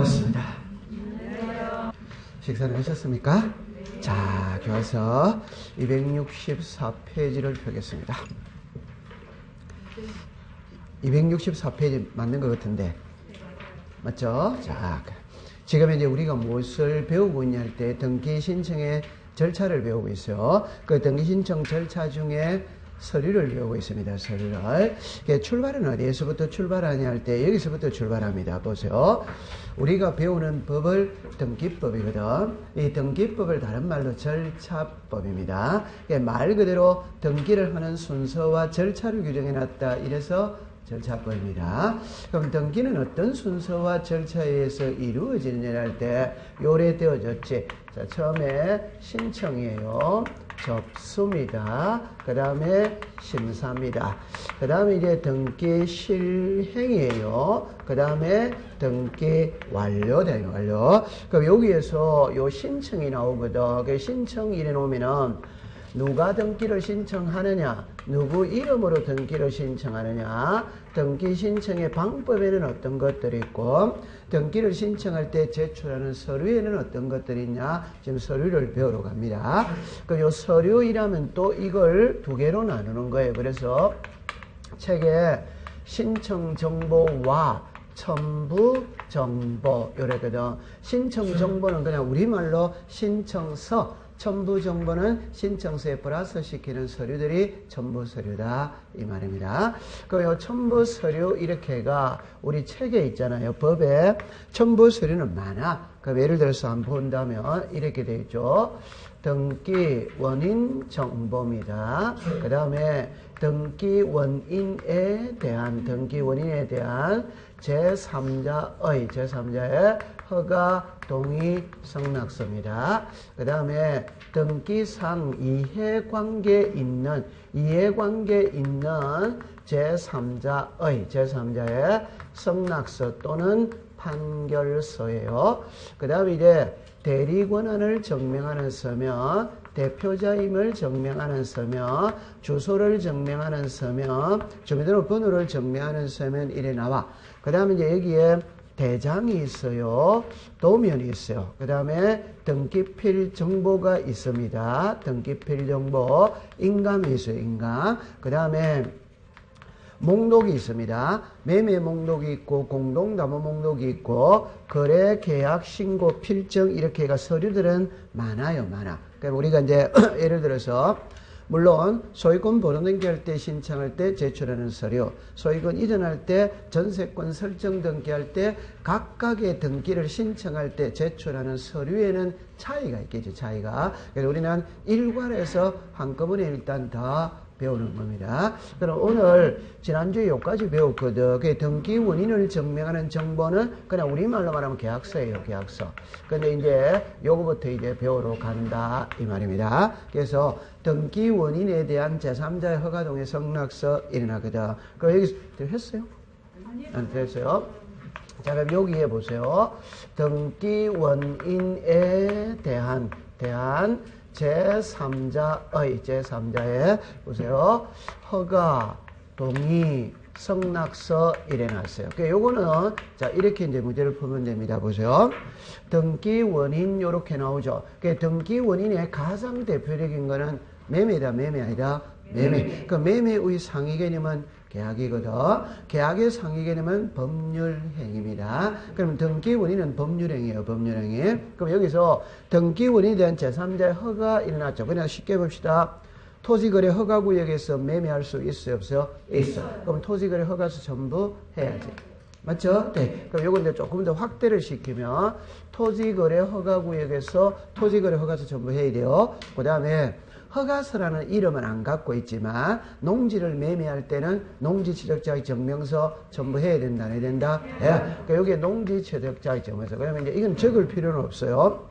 반갑습니다. 식사는 하셨습니까? 자, 교과서 264페이지를 펴겠습니다. 264페이지 맞는 것 같은데 맞죠? 자, 지금 이제 우리가 무엇을 배우고 있냐 할 때 등기 신청의 절차를 배우고 있어요. 그 등기 신청 절차 중에 서류를 배우고 있습니다. 서류를. 출발은 어디에서부터 출발하냐 할 때 여기서부터 출발합니다. 보세요. 우리가 배우는 법을 등기법이거든. 이 등기법을 다른 말로 절차법입니다. 말 그대로 등기를 하는 순서와 절차를 규정해놨다. 이래서 절차법입니다. 그럼 등기는 어떤 순서와 절차에 의해서 이루어지느냐 할 때 요래되어졌지. 자, 처음에 신청이에요. 접수입니다. 그 다음에 심사입니다. 그 다음에 이제 등기 실행이에요. 그 다음에 등기 완료돼요. 완료. 그럼 여기에서 요 신청이 나오거든. 그 신청 이래 놓으면은 누가 등기를 신청하느냐, 누구 이름으로 등기를 신청하느냐, 등기 신청의 방법에는 어떤 것들이 있고, 등기를 신청할 때 제출하는 서류에는 어떤 것들이 있냐, 지금 서류를 배우러 갑니다. 그럼 요 서류이라면 또 이걸 두 개로 나누는 거예요. 그래서 책에 신청 정보와 첨부 정보 요래거든. 신청 정보는 그냥 우리말로 신청서, 첨부 정보는 신청서에 플러스 시키는 서류들이 첨부 서류다 이 말입니다. 그 첨부 서류 이렇게가 우리 책에 있잖아요. 법에 첨부 서류는 많아. 그럼 예를 들어서 한번 본다면 이렇게 되어 있죠. 등기 원인 정보입니다. 그 다음에 등기 원인에 대한 제3자의 허가 동의 성낙서입니다. 그 다음에 등기상 이해관계 있는 제3자의 성낙서 또는 판결서예요. 그 다음에 이제 대리권한을 증명하는 서면, 대표자임을 증명하는 서면, 주소를 증명하는 서면, 주민등록번호를 증명하는 서면 이래 나와. 그 다음에 이제 여기에 대장이 있어요. 도면이 있어요. 그 다음에 등기필 정보가 있습니다. 등기필 정보. 인감이 있어요. 인감. 그 다음에 목록이 있습니다. 매매 목록이 있고 공동담보 목록이 있고 거래 계약 신고 필정 이렇게가 서류들은 많아요. 많아. 그러니까 우리가 이제 예를 들어서 물론 소유권 번호 등기할 때 신청할 때 제출하는 서류, 소유권 이전할 때 전세권 설정 등기할 때 각각의 등기를 신청할 때 제출하는 서류에는 차이가 있겠죠. 차이가. 그래서 우리는 일괄해서 한꺼번에 일단 다 배우는 겁니다. 그럼 오늘 지난주에 여기까지 배웠거든. 그 등기 원인을 증명하는 정보는 그냥 우리말로 말하면 계약서예요. 계약서. 근데 이제 요거부터 이제 배우러 간다 이 말입니다. 그래서 등기 원인에 대한 제3자의 허가 동의 성낙서 일어나거든. 그럼 여기 했어요? 안 됐어요? 자, 그럼 여기에 보세요. 등기 원인에 대한 제3자의 보세요. 허가, 동의, 성낙서 이래 놨어요. 요거는 자 이렇게 이제 문제를 풀면 됩니다. 보세요. 등기 원인 요렇게 나오죠. 등기 원인의 가장 대표적인 거는 매매다, 매매 아니다. 매매. 그 매매의 상위 개념은 계약이거든. 계약의 상위 개념은 법률행위입니다. 그럼 등기 원인은 법률행위예요. 법률행위. 그럼 여기서 등기 원인에 대한 제3자의 허가 일어났죠. 그냥 쉽게 봅시다. 토지거래 허가구역에서 매매할 수 있어요? 없어요? 있어. 그럼 토지거래 허가서 전부 해야지. 맞죠? 네. 그럼 요건 이제 조금 더 확대를 시키면 토지거래 허가구역에서 토지거래 허가서 전부 해야 돼요. 그 다음에 허가서라는 이름은 안 갖고 있지만 농지를 매매할 때는 농지취득자의 증명서 전부 해야 된다, 안 해야 된다? 예. 그러니까 여기에 농지취득자의 증명서. 그러면 이제 이건 적을 필요는 없어요.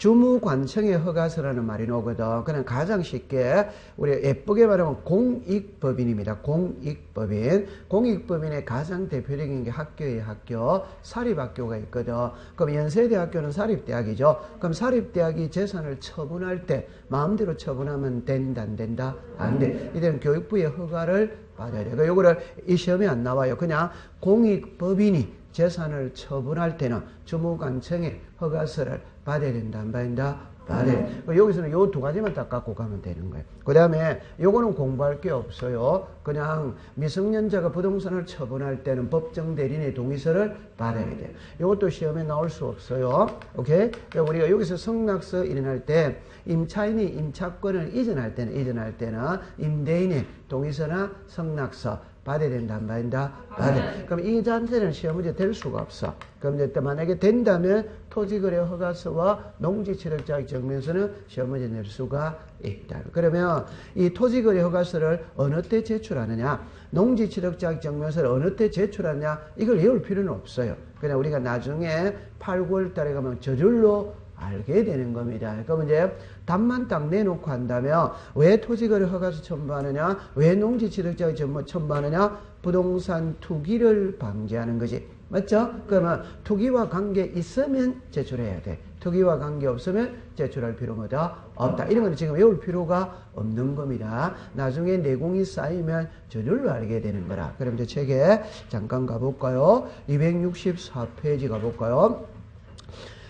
주무관청의 허가서라는 말이 나오거든. 그냥 가장 쉽게 우리 예쁘게 말하면 공익법인입니다. 공익법인. 공익법인의 가장 대표적인 게 학교예요. 학교. 사립학교가 있거든. 그럼 연세대학교는 사립대학이죠. 그럼 사립대학이 재산을 처분할 때 마음대로 처분하면 된다, 안 된다? 안 돼. 이들은 교육부의 허가를 받아야 돼. 요거를 이 시험에 안 나와요. 그냥 공익법인이 재산을 처분할 때는 주무관청의 허가서를 받아야 된다, 안 받는다? 받아야 돼. 여기서는 요 두 가지만 딱 갖고 가면 되는 거예요. 그 다음에 요거는 공부할 게 없어요. 그냥 미성년자가 부동산을 처분할 때는 법정 대리인의 동의서를 받아야 돼요. 요것도 시험에 나올 수 없어요. 오케이? 우리가 여기서 성낙서 일어날 때 임차인이 임차권을 이전할 때는 임대인의 동의서나 성낙서 받아야 된다, 안 받는다? 받아야. 그럼 이 자체는 시험 문제 될 수가 없어. 그럼 이제 또 만약에 된다면 토지거래 허가서와 농지취득자격증명서는 시험 문제 낼 수가 있다. 그러면 이 토지거래 허가서를 어느 때 제출하느냐, 농지취득자격증명서를 어느 때 제출하느냐, 이걸 외울 필요는 없어요. 그냥 우리가 나중에 8, 9월 달에 가면 저절로 알게 되는 겁니다. 그러면 이제 답만 딱 내놓고 한다면 왜 토지거래 허가서 첨부하느냐, 왜 농지취득자격증명 첨부하느냐, 부동산 투기를 방지하는 거지. 맞죠? 그러면 투기와 관계 있으면 제출해야 돼. 투기와 관계 없으면 제출할 필요가 없다. 이런 건 지금 외울 필요가 없는 겁니다. 나중에 내공이 쌓이면 저절로 알게 되는 거라. 그럼 이제 책에 잠깐 가볼까요? 264페이지 가볼까요?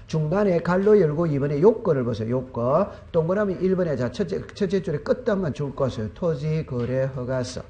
중간에 갈로 열고 2번에 요건을 보세요. 요건. 동그라미 1번에 자 첫째 줄에 끝단만 줄 것이에요. 토지 거래 허가서.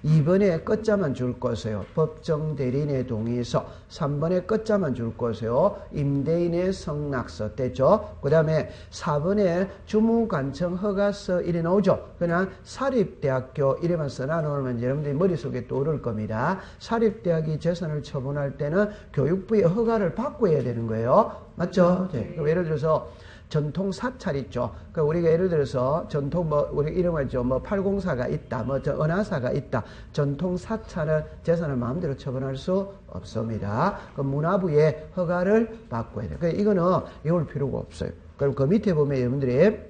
2번에 끝자만 줄 것이에요. 법정 대리인의 동의서. 3번에 끝자만 줄 것이에요. 임대인의 성낙서. 됐죠? 그 다음에 4번에 주무관청 허가서 이래 나오죠. 그냥 사립대학교 이래만 써놔놓으면 여러분들이 머릿속에 떠오를 겁니다. 사립대학이 재산을 처분할 때는 교육부의 허가를 받고 해야 되는 거예요. 맞죠? 네. 그럼 예를 들어서 전통 사찰 있죠. 그 우리가 예를 들어서 전통 우리 이름 알죠. 804가 있다. 은하사가 있다. 전통 사찰은 재산을 마음대로 처분할 수 없습니다. 그 문화부의 허가를 받고 해야 돼요. 그러니까 이거는 외울 필요가 없어요. 그럼 그 밑에 보면 여러분들이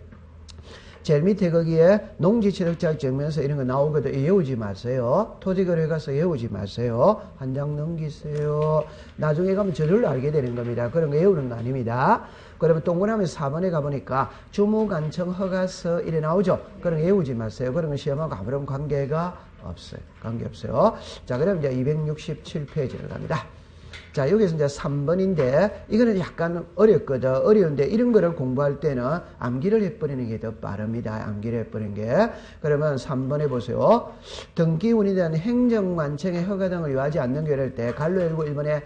제일 밑에 거기에 농지취득자격증명서 이런 거 나오거든. 외우지 마세요. 토지거래 가서 외우지 마세요. 한 장 넘기세요. 나중에 가면 저절로 알게 되는 겁니다. 그런 거 외우는 거 아닙니다. 그러면 동그라미 4번에 가보니까 주무관청 허가서 이래 나오죠. 그런 거 외우지 마세요. 그런 거 시험하고 아무런 관계가 없어요. 관계없어요. 자, 그럼 이제 267페이지로 갑니다. 자, 여기서 이제 3번인데, 이거는 약간 어렵거든. 어려운데, 이런 거를 공부할 때는 암기를 해버리는 게 더 빠릅니다. 암기를 해버리는 게. 그러면 3번에 보세요. 등기운에 대한 행정관청의 허가 등을 요하지 않는 경우를 때, 갈로 열고 1번에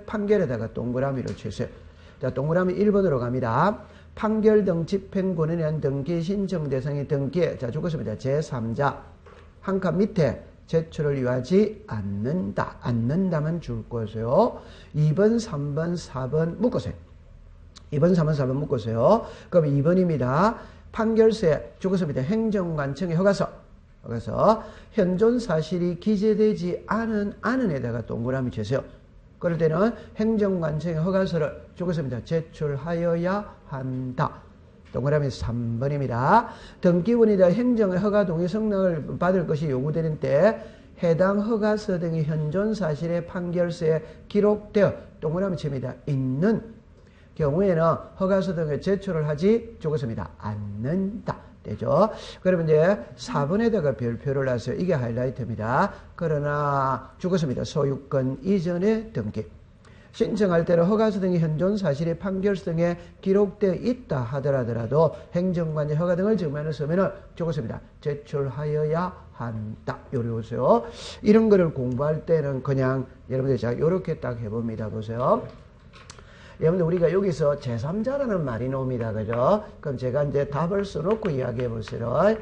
판결에다가 동그라미를 치세요. 자, 동그라미 1번으로 갑니다. 판결 등 집행권에 대한 등기 신청 대상의 등기에, 자, 죽었습니다. 제3자. 한 칸 밑에, 제출을 요하지 않는다면 줄 것이요. 2번, 3번, 4번 묶으세요. 2번, 3번, 4번 묶으세요. 그럼 2번입니다. 판결서에 죽었습니다. 행정관청의 허가서. 현존 사실이 기재되지 않은 에다가 동그라미 치세요. 그럴 때는 행정관청의 허가서를 죽었습니다. 제출하여야 한다. 동그라미 3번입니다. 등기운에 대한 행정의 허가 동의 성명을 받을 것이 요구되는 때 해당 허가서 등의 현존 사실의 판결서에 기록되어 동그라미 칩니다. 있는 경우에는 허가서 등을 제출을 하지 죽었습니다. 않는다. 되죠? 그러면 이제 4번에다가 별표를 놨어요. 이게 하이라이트입니다. 그러나 죽었습니다. 소유권 이전의 등기. 신청할 때는 허가서 등의 현존 사실의 판결서 등에 기록되어 있다 하더라도 행정관의 허가 등을 증명하는 서면을 적었습니다. 제출하여야 한다. 요리 보세요. 이런 거를 공부할 때는 그냥 여러분들 자 요렇게 딱 해봅니다. 보세요. 여러분들 우리가 여기서 제3자라는 말이 나옵니다. 그죠? 그럼 제가 이제 답을 써놓고 이야기해 보세요.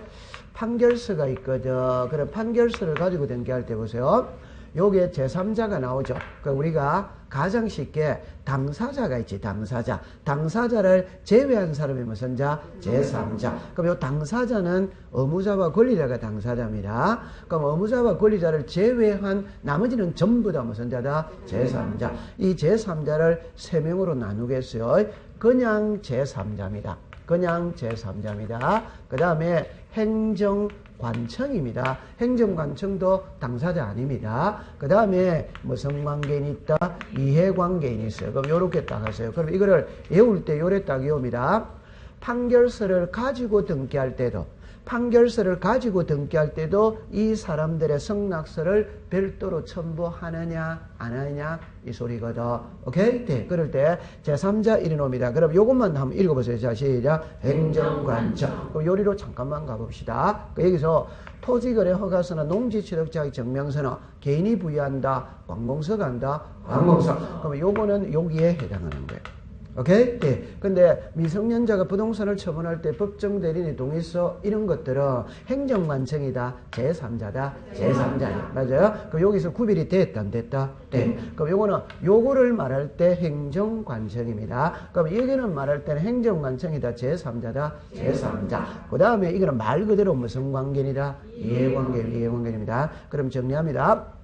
판결서가 있거든. 그럼 판결서를 가지고 등기할 때 보세요. 요게 제3자가 나오죠. 그러니까 우리가 가장 쉽게 당사자가 있지, 당사자. 당사자를 제외한 사람이 무슨 자? 제3자. 그럼 요 당사자는 의무자와 권리자가 당사자입니다. 그럼 의무자와 권리자를 제외한 나머지는 전부 다 무슨 자다? 제3자. 이 제3자를 3명으로 나누겠어요. 그냥 제3자입니다. 그냥 제3자입니다. 그 다음에 행정관청입니다. 행정관청도 당사자 아닙니다. 그 다음에 무슨 관계인이 있다? 이해관계인이 있어요. 그럼 요렇게 딱 하세요. 그럼 이거를 외울 때 요래 딱 외웁니다. 판결서를 가지고 등기할 때도 판결서를 가지고 등기할 때도 이 사람들의 승낙서를 별도로 첨부하느냐 안 하느냐 이 소리거든. 오케이? 네. 그럴 때 제3자 일인옵니다. 그럼 요것만 한번 읽어보세요. 자, 시작. 행정관청. 그럼 요리로 잠깐만 가봅시다. 여기서 토지거래 허가서나 농지취득자의 증명서는 개인이 부여한다, 관공서가 한다, 관공서. 그럼 요거는 여기에 해당하는 거예요. 오케이? 네. 근데 미성년자가 부동산을 처분할 때 법정 대리인의 동의서 이런 것들은 행정관청이다, 제3자다, 제3자다. 맞아요? 그럼 여기서 구별이 됐다, 안 됐다? 네. 그럼 요거는 요거를 말할 때 행정관청입니다. 그럼 여기는 말할 때는 행정관청이다, 제3자다, 제3자. 그 다음에 이거는 말 그대로 무슨 관계이다? 이해관계입니다. 그럼 정리합니다.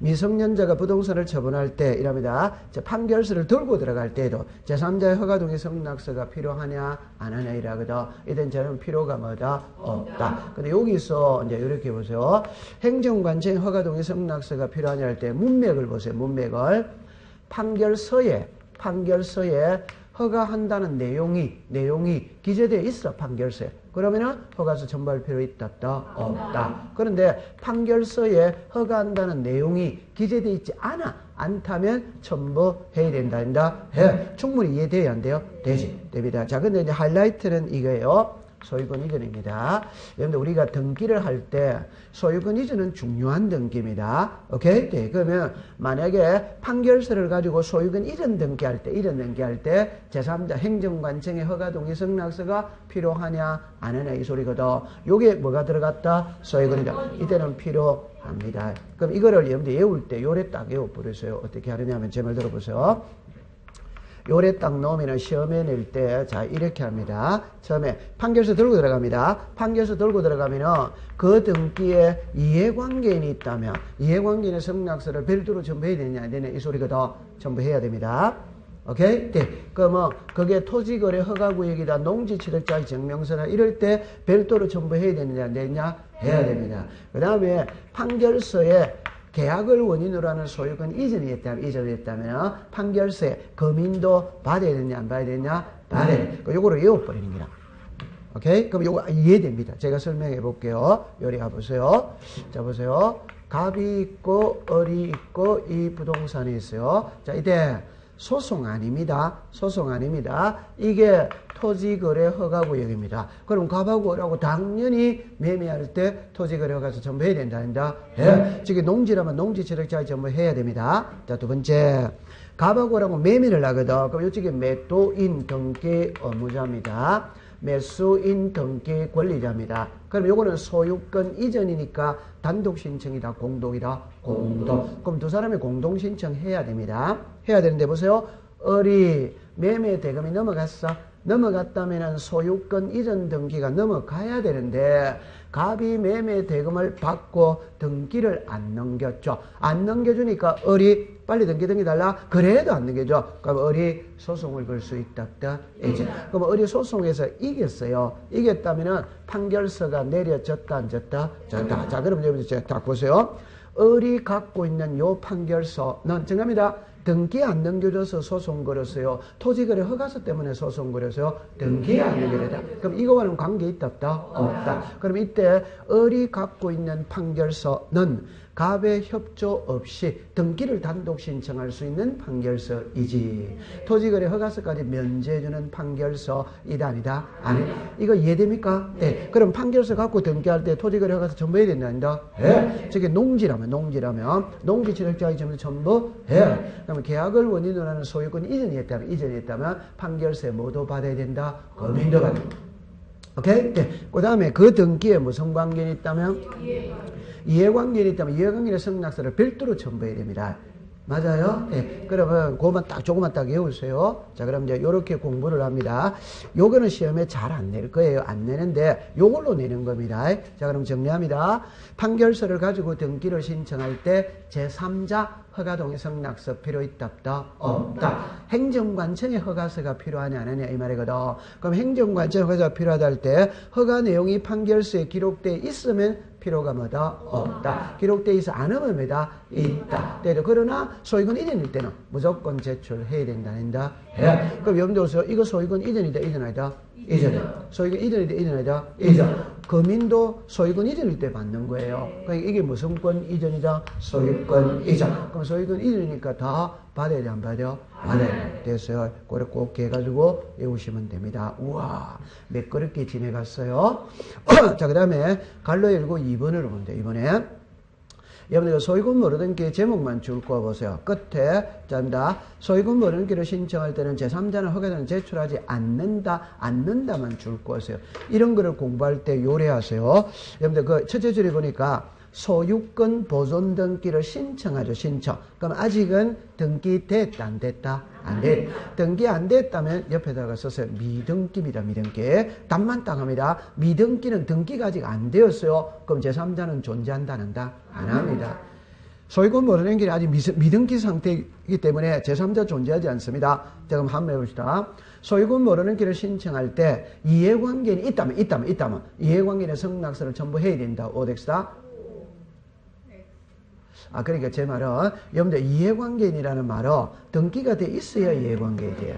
미성년자가 부동산을 처분할 때 이랍니다. 판결서를 들고 들어갈 때에도 제3자의 허가동의 승낙서가 필요하냐 안 하냐 이라거든. 이땐 저는 필요가 뭐다? 없다. 근데 여기서 이제 이렇게 보세요. 행정관청 허가동의 승낙서가 필요하냐 할 때 문맥을 보세요. 문맥을 판결서에 허가한다는 내용이 기재되어 있어. 판결서에. 그러면은 허가서 첨부할 필요 있다, 없다. 그런데 판결서에 허가한다는 내용이 기재되어 있지 않다면 첨부해야 된다. 해. 충분히 이해돼야 안 돼요? 되지. 됩니다. 자, 근데 이제 하이라이트는 이거예요. 소유권 이전입니다. 여러분들 우리가 등기를 할 때 소유권 이전은 중요한 등기입니다. 오케이? 네. 그러면 만약에 판결서를 가지고 소유권 이전 등기할 때 제3자 행정관청의 허가 동의 승낙서가 필요하냐 안 하냐 이 소리거든. 요게 뭐가 들어갔다? 소유권 이전. 이때는 필요합니다. 그럼 이거를 여러분들 외울 때 요래 딱 외워버리세요. 어떻게 하느냐면 제 말 들어보세요. 요래 딱 넣으면 시험에 낼 때, 자, 이렇게 합니다. 처음에 판결서 들고 들어갑니다. 판결서 들고 들어가면은 그 등기에 이해관계인이 있다면, 이해관계인의 승낙서를 별도로 첨부해야 되냐, 안 되냐, 이 소리가 더 첨부해야 됩니다. 오케이? 네. 그러면 그게 토지거래 허가구역이다, 농지취득자의 증명서나 이럴 때 별도로 첨부해야 되느냐, 안 되느냐? 해야 됩니다. 그 다음에 판결서에 계약을 원인으로 하는 소유권 이전이 있다면 판결서에 검인도 받아야 되냐 안 받아야 되냐? 받아야 돼. 요거를 외워버리는 거야. 오케이? 그럼 요거 이해됩니다. 제가 설명해 볼게요. 요리 가보세요. 자, 보세요. 갑이 있고 을이 있고 이 부동산이 있어요. 자, 이때 소송 아닙니다. 이게 토지거래 허가구역입니다. 그럼 갑하고 을하고 당연히 매매할 때 토지거래 허가서 전부해야 된다. 예. 지금 농지라면 농지취득자에 전부해야 됩니다. 자, 두 번째. 갑하고 을하고 매매를 하거든. 그럼 이쪽에 매도인 등기 의무자입니다. 매수인 등기 권리자입니다. 그럼 요거는 소유권 이전이니까 단독 신청이다, 공동이다, 공동. 그럼 두 사람이 공동 신청해야 됩니다. 해야 되는데 보세요. 을이 매매 대금이 넘어갔다면은 소유권 이전 등기가 넘어가야 되는데 갑이 매매 대금을 받고 등기를 안 넘겼죠. 안 넘겨주니까 을이 빨리 등기 달라. 그래도 안 넘겨줘. 그럼 을이 소송을 걸 수 있다. 이제. 그럼 을이 소송에서 이겼어요. 이겼다면은 판결서가 내려졌다, 안 졌다? 졌다. 자, 그럼 여러분들 딱 보세요. 을이 갖고 있는 요 판결서는 정합니다. 등기 안 넘겨줘서 소송 걸었어요. 토지거래 허가서 때문에 소송 걸었어요. 등기 안 넘겨줬다. 그럼 이거와는 관계 있다, 없다? 그럼 이때 을이 갖고 있는 판결서는 갑의 협조 없이 등기를 단독 신청할 수 있는 판결서이지. 토지거래 허가서까지 면제해주는 판결서이다, 아니다? 아니. 이거 이해됩니까? 네. 그럼 판결서 갖고 등기할 때 토지거래 허가서 전부 해야 된다, 아니다? 네. 저게 농지라면 농지취득자의 점수 전부 해. 그러면 계약을 원인으로 하는 소유권 이전이 있다면 판결서에 뭐도 받아야 된다? 검인도 받아야 된다. 오케이? 네. 그 다음에 그 등기에 무슨 관계가 있다면? 이해관계가 있다면 이해관계의 승낙서를 별도로 첨부해야 됩니다. 맞아요? 네. 그러면 그것만 조금만 딱 외우세요. 자, 그럼 이제 요렇게 공부를 합니다. 요거는 시험에 잘 안 낼 거예요. 안 내는데 요걸로 내는 겁니다. 자, 그럼 정리합니다. 판결서를 가지고 등기를 신청할 때 제3자 허가동의 승낙서 필요 있다, 없다? 행정관청의 허가서가 필요하냐 안 하냐 이 말이거든. 그럼 행정관청 허가가 필요하다 할 때 허가 내용이 판결서에 기록되어 있으면 필요가 뭐다? 없다. 기록되어 있어 안 하면 뭐다? 있다. 그러나 소유권 이전일 때는 무조건 제출해야 된다. 그럼 여러분들 보세요. 이거 소유권 이전이다, 이전 아니다? 이전. 소유권 이전이다, 이전 아니다? 이전. 거민도 소유권 이전일 때 받는 거예요. 그러니까 이게 무슨 권 이전이다? 소유권 이전. 그럼 소유권 이전이니까 다 받아야 돼, 안 받아요? 받아야 됐어요. 그래 꼭 해가지고 외우시면 됩니다. 우와, 매끄럽게 지내갔어요. 자, 그 다음에 갈로 열고 2번으로 보면 돼요. 이번에. 여러분들 소유권 모르던 게 제목만 줄 거 보세요. 끝에 짠다. 소유권 모르는 기를 신청할 때는 제3자는 허가자는 제출하지 않는다만 줄 거세요. 이런 거를 공부할 때 요래하세요. 여러분들 그 첫째 줄에 보니까 소유권 보존 등기를 신청하죠. 신청. 그럼 아직은 등기됐다 안 됐다? 안 됐다. 등기 안 됐다면 옆에다가 써서 미등기입니다. 미등기. 답만 딱 합니다. 미등기는 등기가 아직 안 되었어요. 그럼 제3자는 존재한다 안 한다? 안 합니다. 소유권 모르는 길이 아직 미등기 상태이기 때문에 제3자 존재하지 않습니다. 자, 그럼 한번 해봅시다. 소유권 모르는 길을 신청할 때 이해관계는 있다면 이해관계는 성낙서를 첨부해야 된다. 오덱스다. 그러니까 제 말은, 여러분들 이해관계인이라는 말은 등기가 돼 있어야 이해관계에 돼요.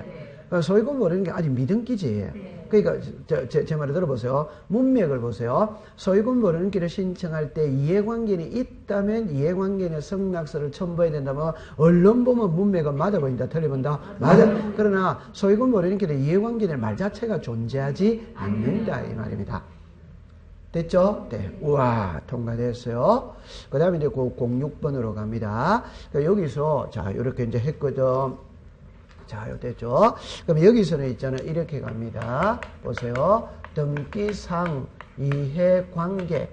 소유권 모르는 게 아직 미등기지. 그러니까 제 말을 들어보세요. 문맥을 보세요. 소유권 모르는 길을 신청할 때 이해관계인이 있다면 이해관계인의 성낙서를 첨부해야 된다면 언론 보면 문맥은 맞아 보인다, 틀려 보인다? 맞아. 그러나 소유권 모르는 길에 이해관계인의 말 자체가 존재하지 않는다 이 말입니다. 됐죠? 네. 우와, 통과됐어요. 그 다음에 이제 06번으로 갑니다. 여기서, 자, 이렇게 이제 했거든. 자, 요 됐죠? 그럼 여기서는 있잖아요. 이렇게 갑니다. 보세요. 등기상 이해관계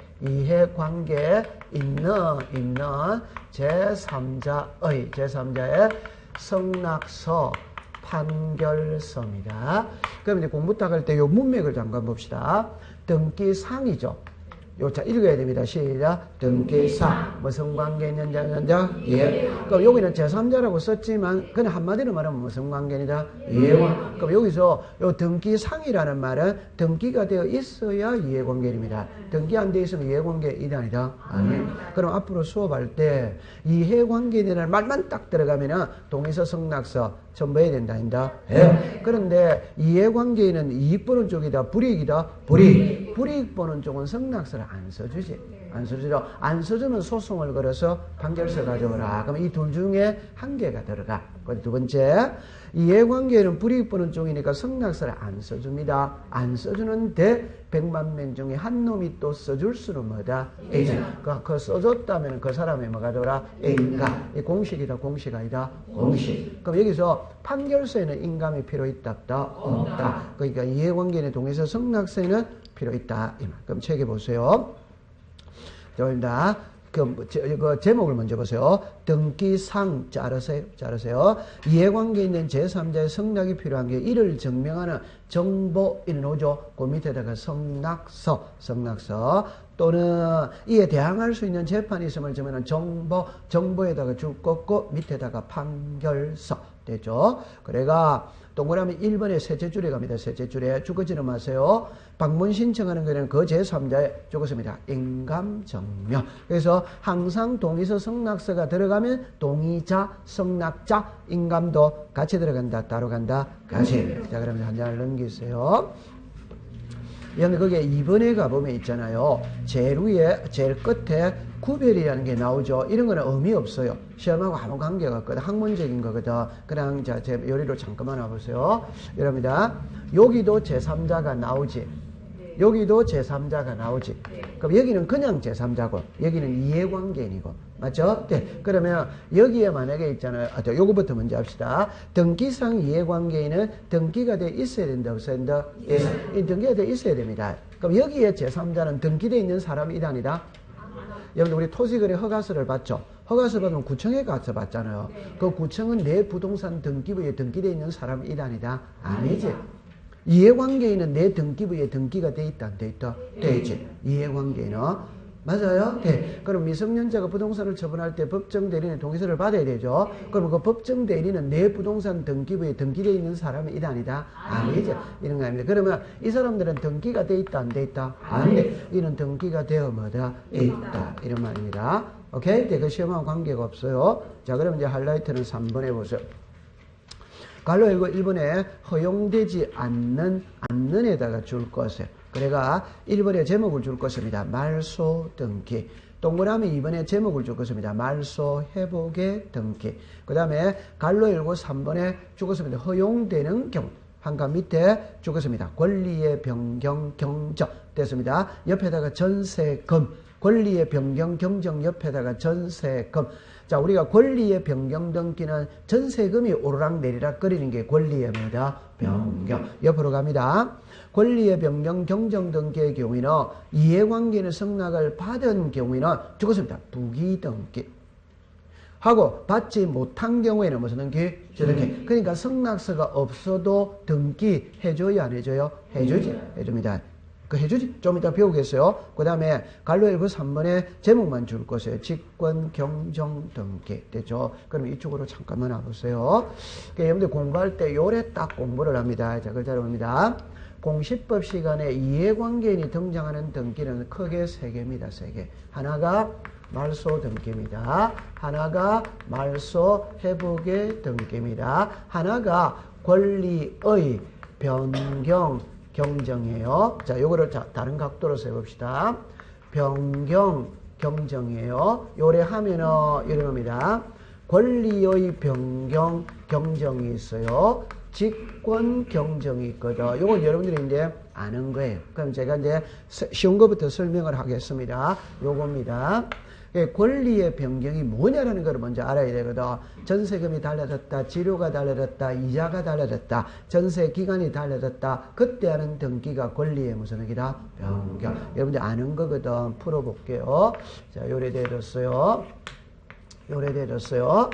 있는 제3자의 성낙서 판결서입니다. 그럼 이제 공부 딱 할 때 요 문맥을 잠깐 봅시다. 등기상이죠. 요, 자, 읽어야 됩니다. 시작. 등기상. 무슨 관계 있는 자? 예. 그럼 여기는 제3자라고 썼지만, 그냥 한마디로 말하면 무슨 관계이다? 이해관계. 그럼 여기서 요 등기상이라는 말은 등기가 되어 있어야 이해관계입니다. 등기 안 되어 있으면 이해관계이다 아니다? 아니. 그럼 앞으로 수업할 때 이해관계라는 말만 딱 들어가면은 동의서 성낙서 첨부해야 된다, 아니다? 예. 그런데 이해관계는 이익 보는 쪽이다, 불이익이다? 불이익 보는 쪽은 성낙서를 안 써주지. 안 써주죠. 안 써주면 소송을 걸어서 판결서 가져오라. 그럼 이 둘 중에 한 개가 들어가. 두 번째, 이해관계는 불이익 보는 쪽이니까 성낙서를 안 써줍니다. 안 써주는데 100만 명 중에 한 놈이 또 써줄 수는 뭐다? A지. 그 써줬다면 그 사람이 뭐가 되라? A인가? 이 공식이다, 공식 아니다? 공식. 그럼 여기서 판결서에는 인감이 필요 있다, 없다? 없다. 그러니까 이해관계는 동의서 성낙서에는 필요 있다. 그럼 책에 보세요. 자, 그 제목을 먼저 보세요. 등기상 자르세요. 이해관계 있는 제3자의 성낙이 필요한 게 이를 증명하는 정보인 오죠. 그 밑에다가 성낙서 또는 이에 대항할 수 있는 재판이 있음을 증명하는 정보에다가 줄 꺾고 밑에다가 판결서 되죠. 그래가 동그라미 1번에 셋째 줄에 갑니다. 셋째 줄에 죽어지는 마세요. 방문 신청하는 거는 그 제3자에 죽었습니다. 인감증명. 그래서 항상 동의서 성낙서가 들어가면 동의자, 성낙자, 인감도 같이 들어간다. 따로 간다. 같이. 자, 그러면 한 장을 넘기세요. 여러분 거기에 2번에 가보면 있잖아요. 제일 위에 제일 끝에 구별이라는 게 나오죠. 이런 거는 의미 없어요. 시험하고 아무 관계가 없거든. 학문적인 거거든. 그냥 자, 제 요리로 잠깐만 와보세요. 여러분들 여기도 제3자가 나오지. 여기도 제3자가 나오지. 그럼 여기는 그냥 제3자고 여기는 이해관계인이고. 맞죠? 네. 그러면 여기에 만약에 있잖아요. 요거부터 먼저 합시다. 등기상 이해관계인은 등기가 돼 있어야 된다. 없어야 된다? 예. 등기가 돼 있어야 됩니다. 그럼 여기에 제3자는 등기되어 있는 사람이 아니다? 여러분 우리 토지거래 허가서를 받죠. 허가서 받으면 구청에 가서 받잖아요. 그 구청은 내 부동산 등기부에 등기되어 있는 사람이 아니다? 아니지. 이해관계인은 내 등기부에 등기가 돼 있다, 안 돼 있다? 돼 있지. 이해관계인은 맞아요? 네. 그럼 미성년자가 부동산을 처분할 때 법정 대리인의 동의서를 받아야 되죠. 그럼 그 법정 대리는 내 부동산 등기부에 등기되어 있는 사람이 이다 아니다? 아니죠. 이런 거 아닙니다. 그러면 이 사람들은 등기가 돼 있다, 안 돼 있다? 안 돼. 이는 등기가 되어 뭐다? 있다. 이런 말입니다. 오케이? 네, 그 시험하고 관계가 없어요. 자, 그러면 이제 하이라이트는 3번에 보세요. 갈로 이거 1번에 허용되지 않는에다가 줄 것이에요. 그래가 1번에 제목을 줄 것입니다. 말소 등기. 동그라미 2번에 제목을 줄 것입니다. 말소 회복의 등기. 그 다음에 갈로 열고 3번에 줄 것입니다. 허용되는 경우. 한칸 밑에 줄 것입니다. 권리의 변경 경정 됐습니다. 옆에다가 전세금. 권리의 변경 경정 옆에다가 전세금. 자, 우리가 권리의 변경 등기는 전세금이 오르락 내리락 거리는 게 권리의 뭐다? 변경. 옆으로 갑니다. 권리의 변경 경정 등기의 경우에는 이해관계는 승낙을 받은 경우에는 죽었습니다. 부기 등기. 하고 받지 못한 경우에는 무슨 등기? 주등기. 그러니까 승낙서가 없어도 등기 해줘요, 안 해줘요? 해주지. 해줍니다. 그 해주지. 좀 이따 배우겠어요. 그 다음에 갈로 1부 3번에 제목만 줄 것이에요. 직권 경정 등기. 됐죠? 그럼 이쪽으로 잠깐만 와보세요. 여러분들 공부할 때 요래 딱 공부를 합니다. 자, 글자로 봅니다. 공시법 시간에 이해관계인이 등장하는 등기는 크게 3개입니다. 3개. 하나가 말소 등기입니다. 하나가 말소 회복의 등기입니다. 하나가 권리의 변경 경정이에요. 자, 요거를 다른 각도로 세봅시다. 변경 경정이에요. 요래 하면은 이런 겁니다. 권리의 변경 경정이 있어요. 직권 경정이 있거든. 요건 여러분들이 이제 아는 거예요. 그럼 제가 이제 쉬운 것부터 설명을 하겠습니다. 요겁니다. 권리의 변경이 뭐냐라는 걸 먼저 알아야 되거든. 전세금이 달라졌다, 치료가 달라졌다, 이자가 달라졌다, 전세 기간이 달라졌다. 그때 하는 등기가 권리의 무슨 얘기다? 변경. 여러분들 아는 거거든. 풀어볼게요. 자, 요래 되었어요. 요래 되었어요.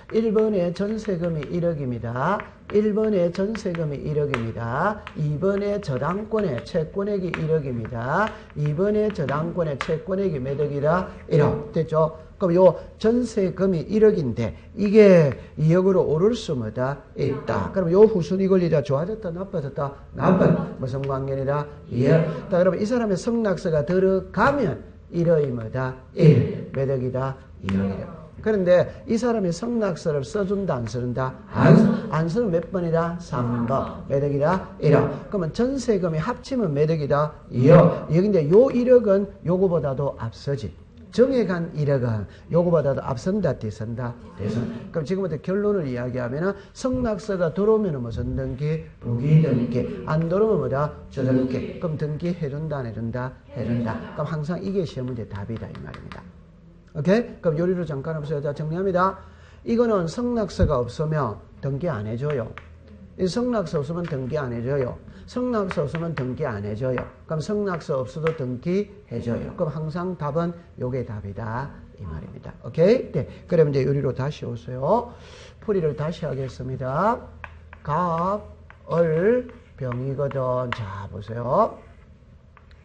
1번에 전세금이 1억입니다. 1번에 전세금이 1억입니다. 2번에 저당권의 채권액이 1억입니다. 2번에 저당권의 채권액이 몇 억이라? 1억. 됐죠? 그럼 요 전세금이 1억인데 이게 2억으로 오를 수 뭐다? 있다. 그럼 요 후순위 권리자 좋아졌다, 나빠졌다? 나빠. 무슨 관계이다? 2억. 자, 그러면 이 사람의 승낙서가 들어가면 1억이 뭐다? 1. 몇 억이다? 2억이다. 그런데 이 사람이 성낙서를 써준다, 안 써준다? 안 쓰면 몇 번이다? 3번. 몇 억이다? 1억. 그러면 전세금이 합치면 몇 억이다? 2억. 여기인데 요 1억은 요거보다도 앞서지. 정해간 1억은 요거보다도 앞선다, 뒤선다? 뒤선. 그럼 지금부터 결론을 이야기하면 성낙서가 들어오면 무슨 등기? 부기 등기. 안 들어오면 뭐다? 주등기. 그럼 등기 해준다, 안 해준다? 해준다. 그럼 항상 이게 시험 문제 답이다, 이 말입니다. 오케이? 그럼 요리로 잠깐 해보세요. 자, 정리합니다. 이거는 성낙서가 없으면 등기 안 해줘요. 이 성낙서 없으면 등기 안 해줘요. 성낙서 없으면 등기 안 해줘요. 그럼 성낙서 없어도 등기 해줘요. 그럼 항상 답은 요게 답이다. 이 말입니다. 오케이? 네. 그럼 이제 요리로 다시 오세요. 풀이를 다시 하겠습니다. 갑, 을, 병이거든. 자, 보세요.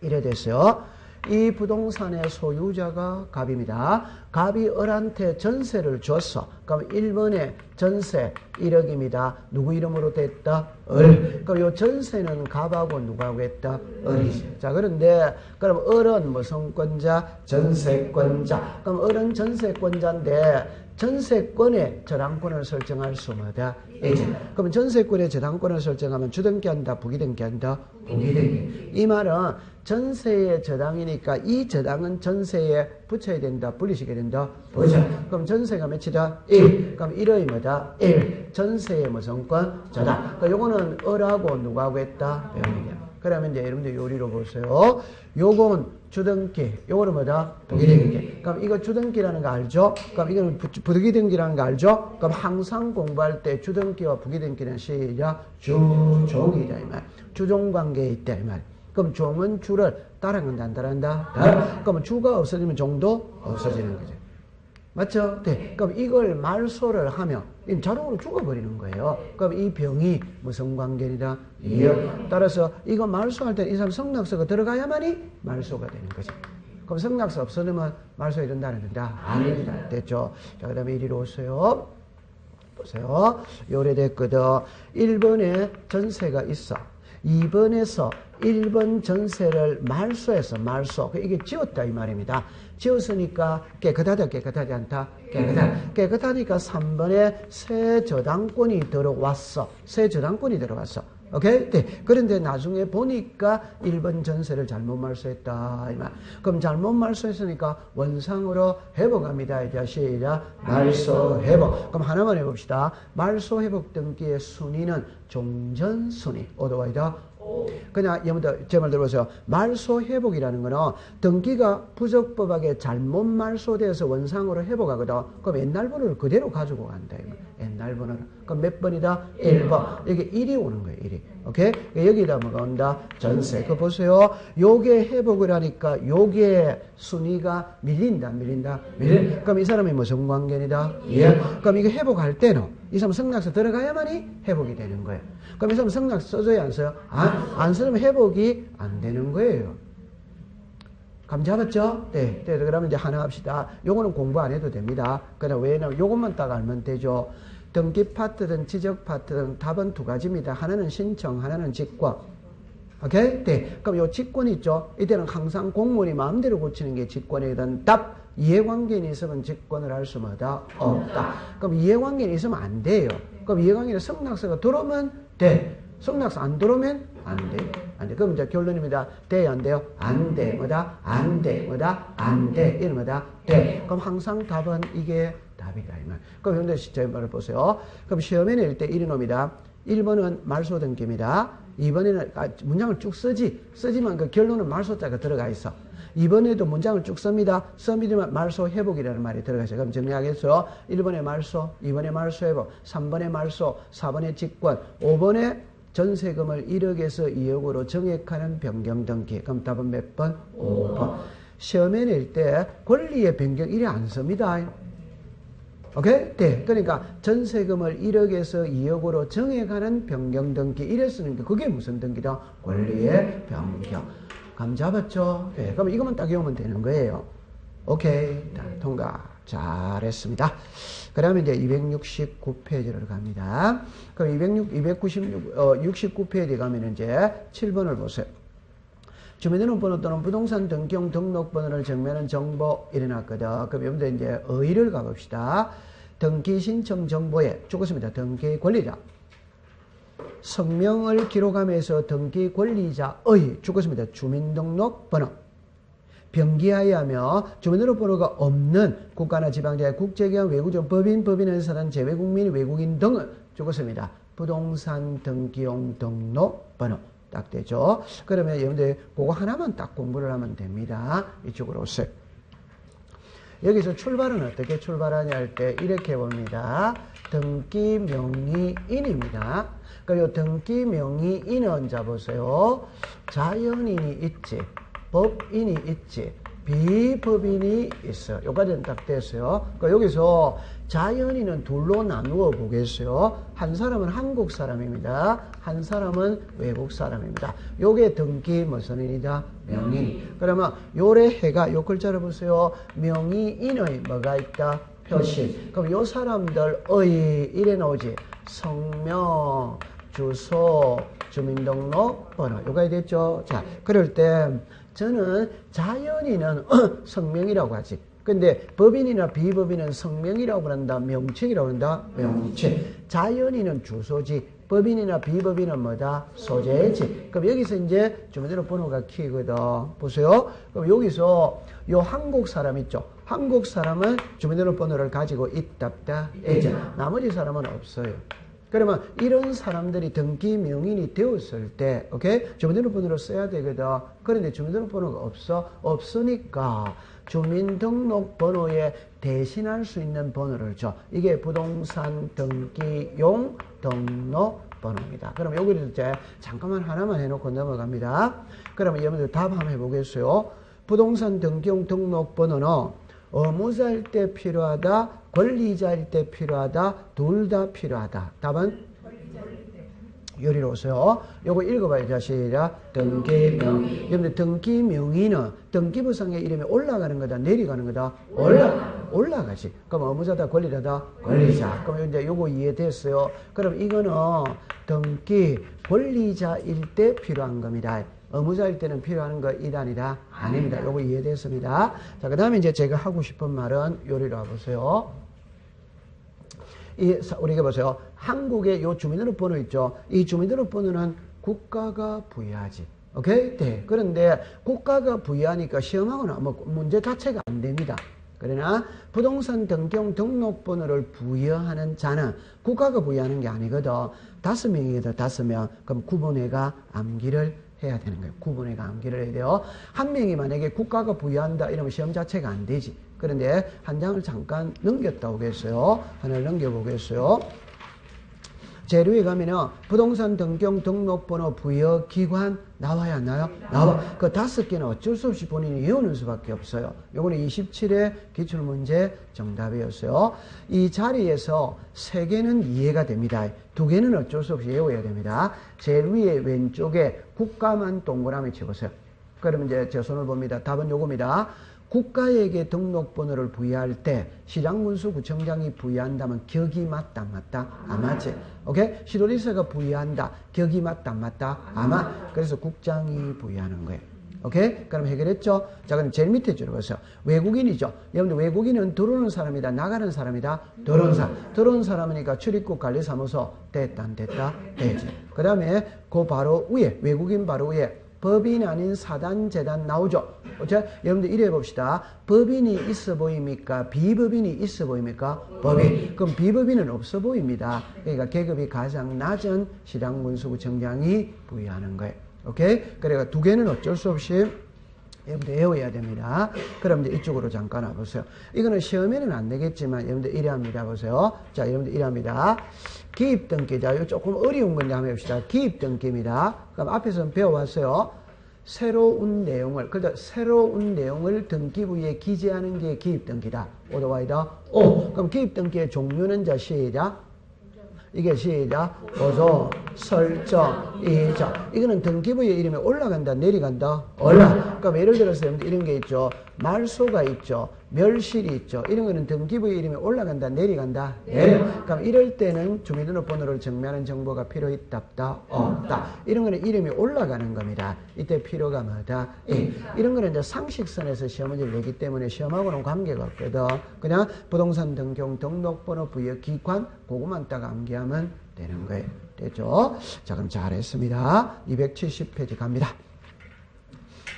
이래 됐어요. 이 부동산의 소유자가 갑입니다. 갑이 을한테 전세를 줬어. 그럼 1번에 전세 1억입니다. 누구 이름으로 됐다? 을. 그럼 요 전세는 갑하고 누구하고 했다? 을이지. 자, 그런데 그럼 을은 무슨 권자? 전세권자. 그럼 을은 전세권자인데 전세권의 저당권을 설정할 수 뭐다? 이제. 그럼 전세권의 저당권을 설정하면 주등기 한다, 부기등기 한다? 부기등기. 이 말은 전세의 저당이니까 이 저당은 전세에 붙여야 된다, 분리시켜야 된다? 붙여. 그럼 전세가 몇이다? 1. 그럼 1의 뭐다? 1. 전세의 무슨 권? 저당. 그러니까 요거는 을하고 누구하고 했다? 병이야. 그러면 이제 여러분들 요리로 보세요. 요건 주등기, 요거는 뭐다? 부기등기. 그럼 이거 주등기라는 거 알죠? 그럼 이거는 부기등기라는 거 알죠? 그럼 항상 공부할 때 주등기와 부기등기는 시작 주종이다, 이 말. 주종관계에 있다, 이 말. 그럼 종은 주를 따라간다, 안 따라간다? 그럼 주가 없어지면 종도 없어지는 거죠. 맞죠? 네. 그럼 이걸 말소를 하면 자동으로 죽어버리는 거예요. 그럼 이 병이 무슨 관계이다? 이억. 따라서 이거 말소할 때 이 사람 성낙서가 들어가야만이 말소가 되는 거죠. 그럼 성낙서 없어지면 말소 이런다, 안 이런다? 아닙니다. 됐죠? 자, 그 다음에 이리로 오세요. 보세요. 요래됐거든. 1번에 전세가 있어. 2번에서 1번 전세를 말소해서 말소. 이게 지웠다 이 말입니다. 지웠으니까 깨끗하다, 깨끗하지 않다? 깨끗하다. 깨끗하니까 3번에 새 저당권이 들어왔어. 새 저당권이 들어왔어. 오케이? 네. 그런데 나중에 보니까 1번 전세를 잘못 말소했다. 그럼 잘못 말소했으니까 원상으로 회복합니다. 이제 시작. 말소 회복. 그럼 하나만 해봅시다. 말소 회복 등기의 순위는 종전순위. 오도와이다. 그냥 여러분들 제 말 들어보세요. 말소 회복이라는 거는 등기가 부적법하게 잘못 말소돼서 원상으로 회복하거든. 그럼 옛날 번호를 그대로 가지고 간다. 옛날 번호를. 그럼 몇 번이다? 1번. 여기 1이 오는 거예요. 1이. 오케이? 여기다 뭐가 온다? 전세. 그거 보세요. 요게 회복을 하니까 요게 순위가 밀린다. 밀린다. 그럼 이 사람이 무슨 관계이다? 예. 그럼 이거 회복할 때는 이 사람 성락서 들어가야만이 회복이 되는 거예요. 그럼 이 사람 성락서 써줘야 안 써요? 안 쓰면 회복이 안 되는 거예요. 감 잡았죠? 네. 그러면 이제 하나 합시다. 요거는 공부 안 해도 됩니다. 그냥 왜냐면 요것만 딱 알면 되죠. 등기 파트든 지적 파트든 답은 두 가지입니다. 하나는 신청, 하나는 직권. 오케이? 네. 그럼 요 직권 있죠? 이때는 항상 공무원이 마음대로 고치는 게 직권이든 답. 이해관계인이 있으면 직권을 할 수 없다. 그럼 이해관계인이 있으면 안 돼요. 그럼 이해관계인 성락서가 들어오면 돼. 성락서 안 들어오면 안 돼. 안 돼. 그럼 이제 결론입니다. 돼요, 안 돼요? 안 돼. 뭐다? 안 돼. 뭐다? 안 돼. 이런 뭐다? 돼. 그럼 항상 답은 이게 답이다. 이 말. 그럼 현재 시제 말을 보세요. 그럼 시험에 낼 때 이런 놈이다. 1번은 말소 등기입니다. 2번에는 문장을 쭉 쓰지만 그 결론은 말소자가 들어가 있어. 2번에도 문장을 쭉 씁니다. 씁니다만 말소 회복이라는 말이 들어가죠. 그럼 정리하겠어요. 1번에 말소, 2번에 말소 회복, 3번에 말소, 4번에 직권, 5번에 전세금을 1억에서 2억으로 정액하는 변경 등기. 그럼 답은 몇 번? 5번. 시험에 낼 때 권리의 변경 이래 안 씁니다. 오케이? 네. 그러니까 전세금을 1억에서 2억으로 정액하는 변경 등기 이래 쓰는 게 그게 무슨 등기다? 권리의 변경. 감 잡았죠? 네. 그럼 이것만 딱 외우면 되는 거예요. 오케이. 통과. 잘했습니다. 그 다음에 이제 269페이지를 갑니다. 그럼 269페이지 가면 이제 7번을 보세요. 주민등록번호 또는 부동산 등기용 등록번호를 정면한 정보 이래놨거든. 그럼 여러분들 이제 의의를 가봅시다. 등기 신청 정보에 죽었습니다. 등기 권리자. 성명을 기록하면서 등기 권리자의 죽었습니다. 주민등록번호. 병기하여하며 주민등록번호가 없는 국가나 지방자의 국제기관, 외국적 법인, 법인회사단, 재외국민, 외국인 등을 죽었습니다. 부동산 등기용 등록번호. 딱 되죠. 그러면 여러분들 그거 하나만 딱 공부를 하면 됩니다. 이쪽으로 오세요. 여기서 출발은 어떻게 출발하냐 할 때 이렇게 봅니다. 등기 명의인입니다. 그리고 등기 명의인은 자 보세요. 자연인이 있지, 법인이 있지, 비법인이 있어. 여기까지는 딱 됐어요. 그러니까 여기서 자연인은 둘로 나누어 보겠어요. 한 사람은 한국 사람입니다. 한 사람은 외국 사람입니다. 요게 등기 무슨 인이다? 명의. 그러면 요래 해가 요 글자를 보세요. 명의인의 뭐가 있다? 표시. 그럼 요 사람들의 이래 나오지. 성명, 주소, 주민등록번호. 요가 됐죠? 자, 그럴 때 저는 자연인은 성명이라고 하지. 근데 법인이나 비법인은 성명이라고 한다, 명칭이라고 한다, 명칭. 자연인은 주소지, 법인이나 비법인은 뭐다, 소재지. 그럼 여기서 이제 주민등록번호가 키거든. 보세요. 그럼 여기서 요 한국 사람 있죠. 한국 사람은 주민등록번호를 가지고 있답다, 이제 나머지 사람은 없어요. 그러면 이런 사람들이 등기 명인이 되었을 때, 오케이? 주민등록번호를 써야 되거든. 그런데 주민등록번호가 없으니까 주민등록번호에 대신할 수 있는 번호를 줘. 이게 부동산 등기용 등록번호입니다. 그럼 여기를 이제 잠깐만 하나만 해놓고 넘어갑니다. 그러면 여러분들 답 한번 해보겠어요. 부동산 등기용 등록번호는 의무자일 때 필요하다, 권리자일 때 필요하다, 둘 다 필요하다. 답은? 요리로 오세요. 요거 읽어봐야죠. 시작. 등기명의. 여러분들 등기명의는 등기부상의 이름이 올라가는 거다, 내려가는 거다? 올라가지. 그럼 의무자다, 권리자다? 권리자. 그럼 이제 요거 이해됐어요. 그럼 이거는 등기 권리자일 때 필요한 겁니다. 의무자일 때는 필요한 거 이단이다? 아닙니다. 요거 이해됐습니다. 자, 그 다음에 이제 제가 하고 싶은 말은 요리로 와보세요. 우리가 보세요. 한국의 요 주민등록번호 있죠. 이 주민등록번호는 국가가 부여하지. 오케이? 네. 그런데 국가가 부여하니까 시험하고는 뭐 문제 자체가 안 됩니다. 그러나 부동산 등기용 등록번호를 부여하는 자는 국가가 부여하는 게 아니거든. 5명이거든, 5명. 그럼 구분해가 암기를 해야 되는 거예요. 구분해가 암기를 해야 돼요. 한 명이 만약에 국가가 부여한다 이러면 시험 자체가 안 되지. 그런데 한 장을 잠깐 넘겼다 오겠어요. 하나를 넘겨보겠어요. 재료에 가면은 부동산 등기용 등록번호 부여 기관 나와야 안 나요? 나와. 그 5개는 어쩔 수 없이 본인이 외우는 수밖에 없어요. 요거는 27회 기출문제 정답이었어요. 이 자리에서 3개는 이해가 됩니다. 2개는 어쩔 수 없이 외워야 됩니다. 제일 위에 왼쪽에 국가만 동그라미 쳐보세요. 그러면 이제 제 손을 봅니다. 답은 요겁니다. 국가에게 등록번호를 부여할 때 시장군수구청장이 부여한다면 격이 맞다 안 맞다? 안 맞지. 오케이? 시도지사가 부여한다. 격이 맞다 안 맞다? 안 맞. 그래서 국장이 부여하는 거예요. 오케이? 그럼 해결했죠? 자, 그럼 제일 밑에 줄을 보세요. 외국인이죠. 여러분들 외국인은 들어오는 사람이다, 나가는 사람이다, 들어오는 사람. 들어오는 사람이니까 출입국 관리사무소 됐다 안 됐다? 되지. 그 다음에 그 바로 위에, 외국인 바로 위에 법인 아닌 사단, 재단 나오죠. 그렇죠? 여러분들 이래 봅시다. 법인이 있어 보입니까? 비법인이 있어 보입니까? 법인. 그럼 비법인은 없어 보입니다. 그러니까 계급이 가장 낮은 시장군수구청장이 부여하는 거예요. 오케이? 그러니까 2개는 어쩔 수 없이 여러분들 외워야 됩니다. 그럼 이제 이쪽으로 잠깐 와보세요. 이거는 시험에는 안 되겠지만 여러분들 이래 합니다. 보세요. 자, 여러분들 이래 합니다. 기입등기. 자, 이거 조금 어려운 건데 한번 해봅시다. 기입등기입니다. 그럼 앞에서 배워왔어요. 새로운 내용을, 그러니까 새로운 내용을 등기부에 기재하는 게 기입등기다. 오더와이다. 오. 그럼 기입등기의 종류는 자, 시작. 이게 시작. 보조, 설정, 이정. 이거는 등기부의 이름이 올라간다, 내려간다? 올라. 그럼 예를 들어서 이런 게 있죠. 말소가 있죠. 멸실이 있죠. 이런 거는 등기부의 이름이 올라간다, 내려간다? 내려. 그럼 이럴 때는 주민등록번호를 증명하는 정보가 필요 있다, 없다? 없다. 이런 거는 이름이 올라가는 겁니다. 이때 필요가 뭐다? 이런 거는 이제 상식선에서 시험 문제를 내기 때문에 시험하고는 관계가 없거든. 그냥 부동산 등기용 등록번호 부여 기관 그것만 딱 암기하면 되는 거예요. 됐죠? 자, 그럼 잘했습니다. 270페이지 갑니다.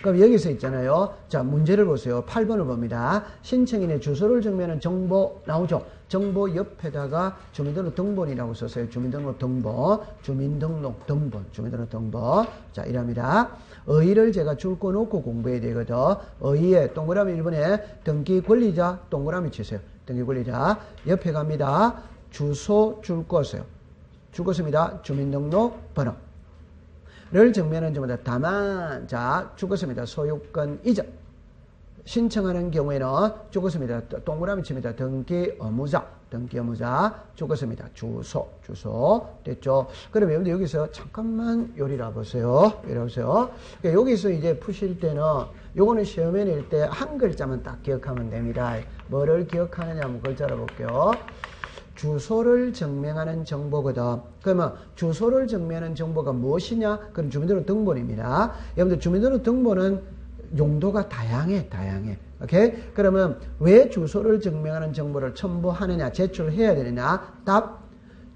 그럼 여기서 있잖아요. 자, 문제를 보세요. 8번을 봅니다. 신청인의 주소를 정면은 정보 나오죠. 정보 옆에다가 주민등록 등본이라고 썼어요. 주민등록 등본, 주민등록 등본, 주민등록 등본. 자, 이랍니다. 의의를 제가 줄 거 놓고 공부해야 되거든. 의의에 동그라미 1번에 등기 권리자 동그라미 치세요. 등기 권리자. 옆에 갑니다. 주소 줄 것이요. 줄 것입니다. 주민등록 번호. 를 정면은 전부 다 다만, 자, 죽었습니다. 소유권 이전. 신청하는 경우에는 죽었습니다. 동그라미 칩니다. 등기 의무자, 등기 의무자, 죽었습니다. 주소. 됐죠? 그러면 여러분들 여기서 잠깐만 요리라 보세요. 요리 보세요. 그러니까 여기서 이제 푸실 때는 요거는 시험에 낼 때 한 글자만 딱 기억하면 됩니다. 뭐를 기억하느냐 한번 글자로 볼게요. 주소를 증명하는 정보거든. 그러면 주소를 증명하는 정보가 무엇이냐? 그럼 주민등록 등본입니다. 여러분들 주민등록 등본은 용도가 다양해. 오케이? 그러면 왜 주소를 증명하는 정보를 첨부하느냐, 제출해야 되느냐? 답.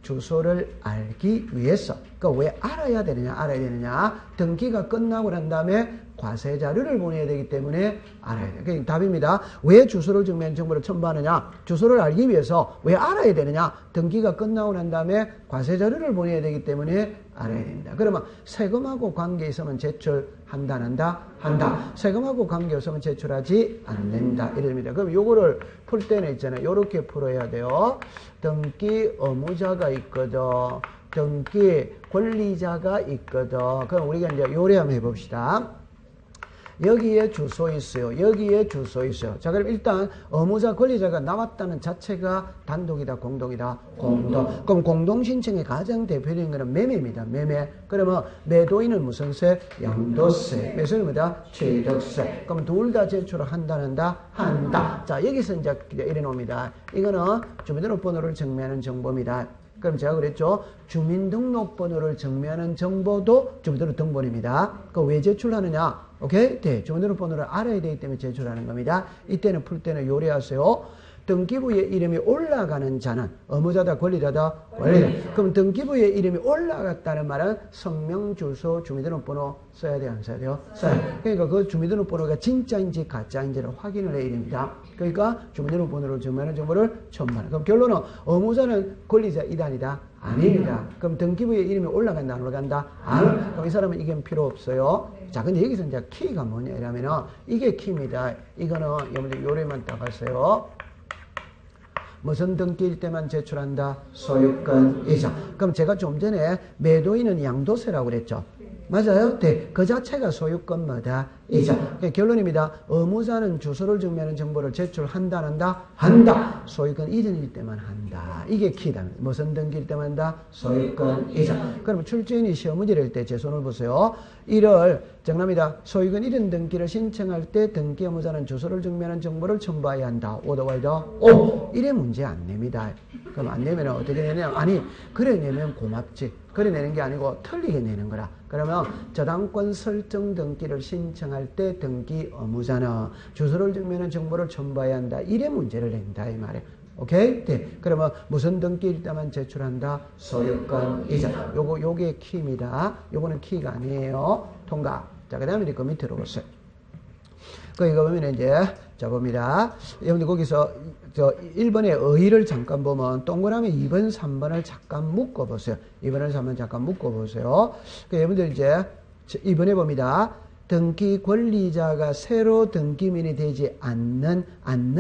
주소를 알기 위해서. 그러니까 왜 알아야 되느냐? 등기가 끝나고 난 다음에 과세 자료를 보내야 되기 때문에 알아야 돼요. 그러니까 답입니다. 왜 주소를 증명하는 정보를 첨부하느냐? 주소를 알기 위해서. 왜 알아야 되느냐? 등기가 끝나고 난 다음에 과세 자료를 보내야 되기 때문에 알아야 됩니다. 그러면 세금하고 관계 있으면 제출한다, 안 한다? 한다. 세금하고 관계 없으면 제출하지 않는다. 이럽니다. 그럼 요거를 풀 때는 있잖아요. 요렇게 풀어야 돼요. 등기 의무자가 있거든. 등기 권리자가 있거든. 그럼 우리가 이제 요리 한번 해봅시다. 여기에 주소 있어요. 자, 그럼 일단 의무자 권리자가 나왔다는 자체가 단독이다, 공동이다? 공동. 그럼 공동신청의 가장 대표적인 거는 매매입니다. 매매. 그러면 매도인은 무슨 세? 양도세. 매수인은 뭐다? 취득세. 그럼 둘 다 제출을 한다? 한다. 자, 여기서 이제 이래 놓습니다. 이거는 주민등록번호를 증명하는 정보입니다. 그럼 제가 그랬죠. 주민등록번호를 증명하는 정보도 주민등록 등본입니다. 그 왜 제출하느냐? 오케이? 네. 주민등록번호를 알아야 되기 때문에 제출하는 겁니다. 이때는 풀 때는 요리하세요. 등기부의 이름이 올라가는 자는 의무자다, 권리자다, 권리자. 그럼 등기부의 이름이 올라갔다는 말은 성명, 주소, 주민등록번호 써야 돼요, 안 써야 돼요? 써야 돼요. 그러니까 그 주민등록번호가 진짜인지 가짜인지를 확인을 해야 됩니다. 그러니까 주민등록번호를 증명하는 정보를 첨부하는. 그럼 결론은 의무자는 권리자 이단이다? 아닙니다. 그럼 등기부의 이름이 올라간다, 안 올라간다? 안. 그럼 이 사람은 이게 필요 없어요. 자, 근데 여기서 이제 키가 뭐냐 이러면은 이게 키입니다. 이거는 여러분들 요래만 딱 하세요. 무슨 등기일 때만 제출한다? 소유권 이전. 그럼 제가 좀 전에 매도인은 양도세라고 그랬죠. 맞아요? 네. 그 자체가 소유권 뭐다? 이전. 결론입니다. 의무자는 주소를 증명하는 정보를 제출한다, 안 한다? 한다. 소유권 이전일 때만 한다. 이게 키다. 무슨 등기일 때만 한다? 소유권 이전. 그러면 출제인이 시험 문제를 할 때 제 손을 보세요. 1월 정답입니다. 소유권 이전 등기를 신청할 때 등기 의무자는 주소를 증명하는 정보를 첨부해야 한다. 오더 와이더 오. 이래 문제 안 냅니다. 그럼 안 내면 어떻게 내냐? 아니, 그래 내면 고맙지. 그래 내는 게 아니고 틀리게 내는 거라. 그러면 저당권 설정 등기를 신청할 때 등기 의무자는 주소를 증명하는 정보를 첨부해야 한다. 이래 문제를 낸다 이 말이에요. 오케이? 네. 그러면 무슨 등기일 때만 제출한다? 소유권 이전. 요게 키입니다. 요거는 키가 아니에요. 통과. 자, 그 다음에 그 밑으로 보세요. 이거 보면 이제, 자, 봅니다. 여러분들 거기서, 1번의 의의를 잠깐 보면, 동그라미 2번, 3번을 잠깐 묶어보세요. 2번을 3번 잠깐 묶어보세요. 여러분들 이제, 2번에 봅니다. 등기 권리자가 새로 등기민이 되지 않는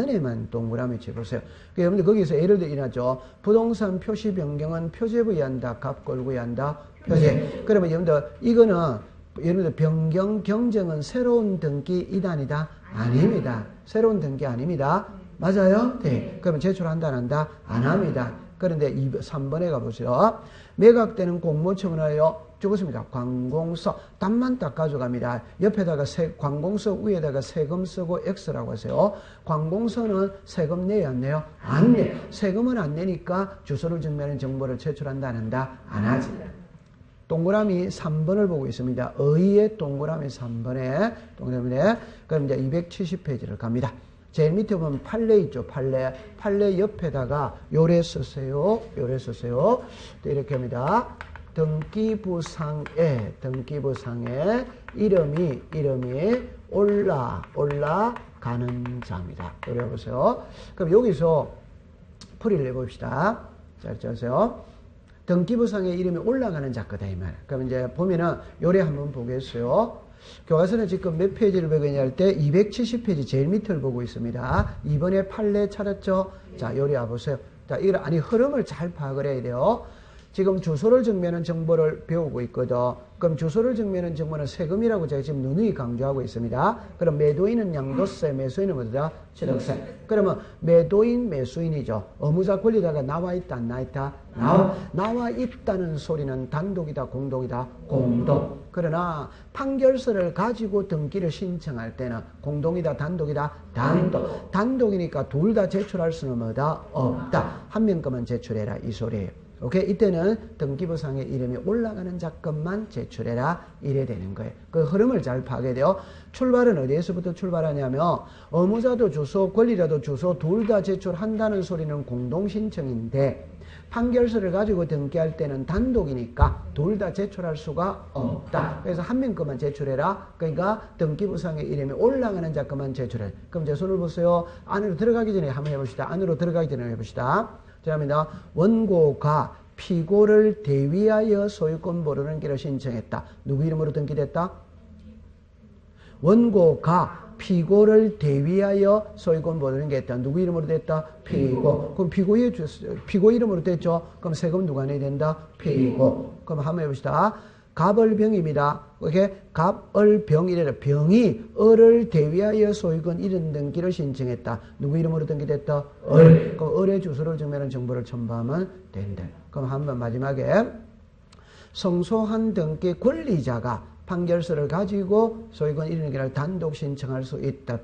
애만 동그라미 쳐보세요. 여러분들 거기서 예를 들어 일어나죠. 부동산 표시 변경은 표제부에 한다, 갑골구에 한다, 표제. 그러면 여러분들 이거는 예를 들어 변경 경정은 새로운 등기 이단이다? 아닙니다. 새로운 등기 아닙니다. 맞아요? 네. 그러면 제출한다, 안 한다? 안 합니다. 그런데 3번에 가보세요. 매각되는 공모청은 하여 적었습니다. 관공서. 답만 딱 가져갑니다. 옆에다가 관공서 위에다가 세금 쓰고 X라고 하세요. 관공서는 세금 내요, 안 내요? 안 내. 세금은 안 내니까 주소를 증명하는 정보를 제출한다, 안 한다? 안 하지. 동그라미 3번을 보고 있습니다. 의의 동그라미 3번에, 동그라미에, 그럼 이제 270페이지를 갑니다. 제일 밑에 보면 판례 있죠, 판례. 판례 옆에다가 요래 쓰세요. 요래 쓰세요. 이렇게 합니다. 등기부상에 이름이 올라가는 자입니다. 요래 보세요. 그럼 여기서 풀이를 해봅시다. 자, 보세요. 등기부상에 이름이 올라가는 자거다 이 말. 그럼 이제 보면은 요래 한번 보겠어요. 교과서는 지금 몇 페이지를 보고 있냐 할 때 270페이지 제일 밑을 보고 있습니다. 이번에 판례 찾았죠? 자, 요리 와보세요. 자, 이걸 아니 흐름을 잘 파악을 해야 돼요. 지금 주소를 증명하는 정보를 배우고 있거든. 그럼 주소를 증명하는 정보는 세금이라고 제가 지금 누누이 강조하고 있습니다. 그럼 매도인은 양도세, 매수인은 뭐다? 취득세. 그러면 매도인, 매수인이죠. 의무자 권리자가 나와 있다, 안 나와 있다? 나와 있다는 소리는 단독이다, 공동이다? 공동. 그러나 판결서를 가지고 등기를 신청할 때는 공동이다, 단독이다? 단독. 단독이니까 둘 다 제출할 수는 뭐다? 없다. 한 명 것만 제출해라 이 소리예요. 오케이? 이때는 등기부상의 이름이 올라가는 자건만 제출해라 이래 되는 거예요. 그 흐름을 잘 파악해야 돼요. 출발은 어디에서부터 출발하냐면 의무자도 주소, 권리자도 주소 둘 다 제출한다는 소리는 공동신청인데 판결서를 가지고 등기할 때는 단독이니까 둘 다 제출할 수가 없다. 그래서 한 명 것만 제출해라. 그러니까 등기부상의 이름이 올라가는 자건만 제출해. 그럼 제 손을 보세요. 안으로 들어가기 전에 한번 해봅시다. 안으로 들어가기 전에 해봅시다. 죄송합니다. 원고가 피고를 대위하여 소유권 모르는 길을 신청했다. 누구 이름으로 등기됐다? 원고가 피고를 대위하여 소유권 모르는 게 있다. 누구 이름으로 됐다? 피고. 그럼 피고 이름으로 됐죠? 그럼 세금 누가 내야 된다? 피고. 그럼 한번 해봅시다. 갑을병입니다. 이렇게 갑을병이래라. 병이 을을 대위하여 소유권 이전 등기를 신청했다. 누구 이름으로 등기됐다? 을. 그럼 을의 주소를 증명하는 정보를 첨부하면 된다. 그럼 한번 마지막에 성소한 등기 권리자가 판결서를 가지고 소유권 이전등기를 단독 신청할 수 있다.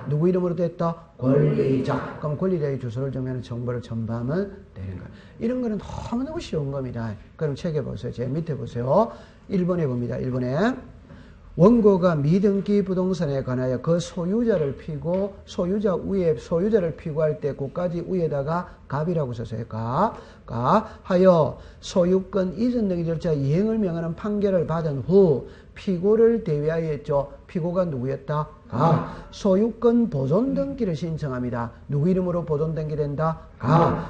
누구 이름으로 됐다? 권리자. 그럼 권리자의 주소를 정하는 정보를 첨부하면 되는 거예요. 이런 거는 너무너무 쉬운 겁니다. 그럼 책에 보세요. 제 밑에 보세요. 1번에 봅니다. 1번에 원고가 미등기 부동산에 관하여 그 소유자를 피고 소유자 위에 소유자를 피고할 때 그까지 위에다가 갑이라고 썼어요. 하여 소유권 이전 등의 절차 이행을 명하는 판결을 받은 후 피고를 대위하여 했죠. 피고가 누구였다? 소유권 보존 등기를 신청합니다. 누구 이름으로 보존 등기된다?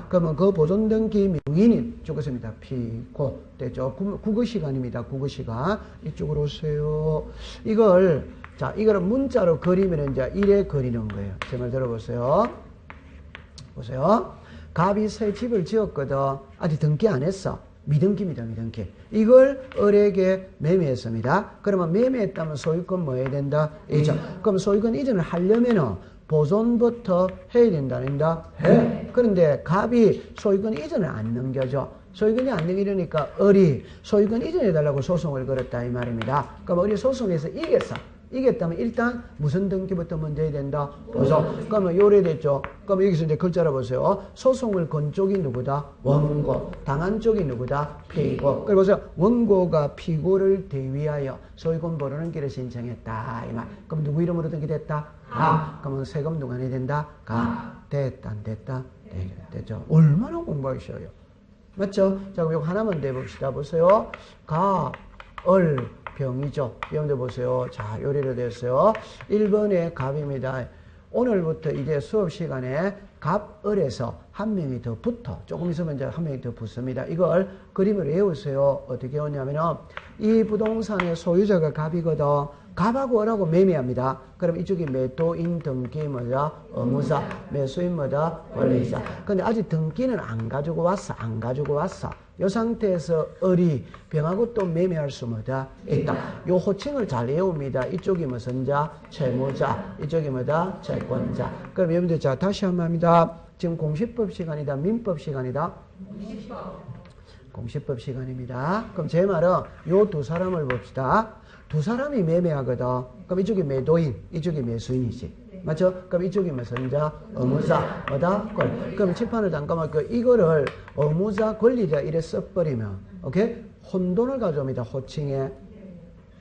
그러면 그 보존 등기 명인이 죽었습니다. 피고 됐죠. 국어 시간입니다. 국어 시간. 이쪽으로 오세요. 이거를 문자로 그리면 이제 이래 그리는 거예요. 제 말 들어보세요. 보세요. 갑이 새 집을 지었거든. 아직 등기 안 했어. 미등기입니다. 미등기. 이걸 을에게 매매했습니다. 그러면 매매했다면 소유권 뭐 해야 된다? 이전. 그럼 소유권 이전을 하려면은 보존부터 해야 된다. 안 된다? 해. 그런데 갑이 소유권 이전을 안 넘겨줘. 소유권이 안 넘기려니까 을이 소유권 이전해달라고 소송을 걸었다 이 말입니다. 그럼 을이 소송에서 이겼어. 이겼다면 일단 무슨 등기부터 먼저 해야 된다? 보존. 그러면 요래됐죠. 그럼 여기서 이제 글자를 보세요. 소송을 건 쪽이 누구다? 원고. 당한 쪽이 누구다? 피고. 그리고 보세요. 원고가 피고를 대위하여 소유권 보존 등기를 신청했다 이 말. 그럼 누구 이름으로 등기됐다? 그러면 세금 누가 내야 된다? 됐다 안 됐다? 됐죠. 얼마나 공부하셔요? 맞죠? 자, 그럼 이거 하나만 내봅시다. 보세요. 병이죠. 여러분들 보세요. 자, 요리로 됐어요. 1번에 갑입니다. 오늘부터 이제 수업 시간에 갑을에서 한 명이 더 붙어. 조금 있으면 이제 한 명이 더 붙습니다. 이걸 그림을 외우세요. 어떻게 외우냐면은 이 부동산의 소유자가 갑이거든. 갑하고 을하고 매매합니다. 그럼 이쪽이 매도인 등기 뭐다? 의무사. 매수인 뭐다? 권리자. 근데 아직 등기는 안 가지고 왔어. 이 상태에서 을이 병하고 또 매매할 수 뭐다? 있다. 요 호칭을 잘 외웁니다. 이쪽이 무슨 자? 채무자. 이쪽이 뭐다? 채권자. 그럼 여러분들 자 다시 한번 합니다. 지금 공시법 시간이다. 민법 시간이다. 공시법 시간입니다. 그럼 제 말은 요 두 사람을 봅시다. 두 사람이 매매하거든. 그럼 이쪽이 매도인, 이쪽이 매수인이지. 맞죠? 그럼 이쪽이 무슨 자? 의무자, 뭐다? 권리. 그럼 칠판을 잠깐만 이거를 의무자, 권리자 이래 써버리면, 오케이? 혼돈을 가져옵니다. 호칭에.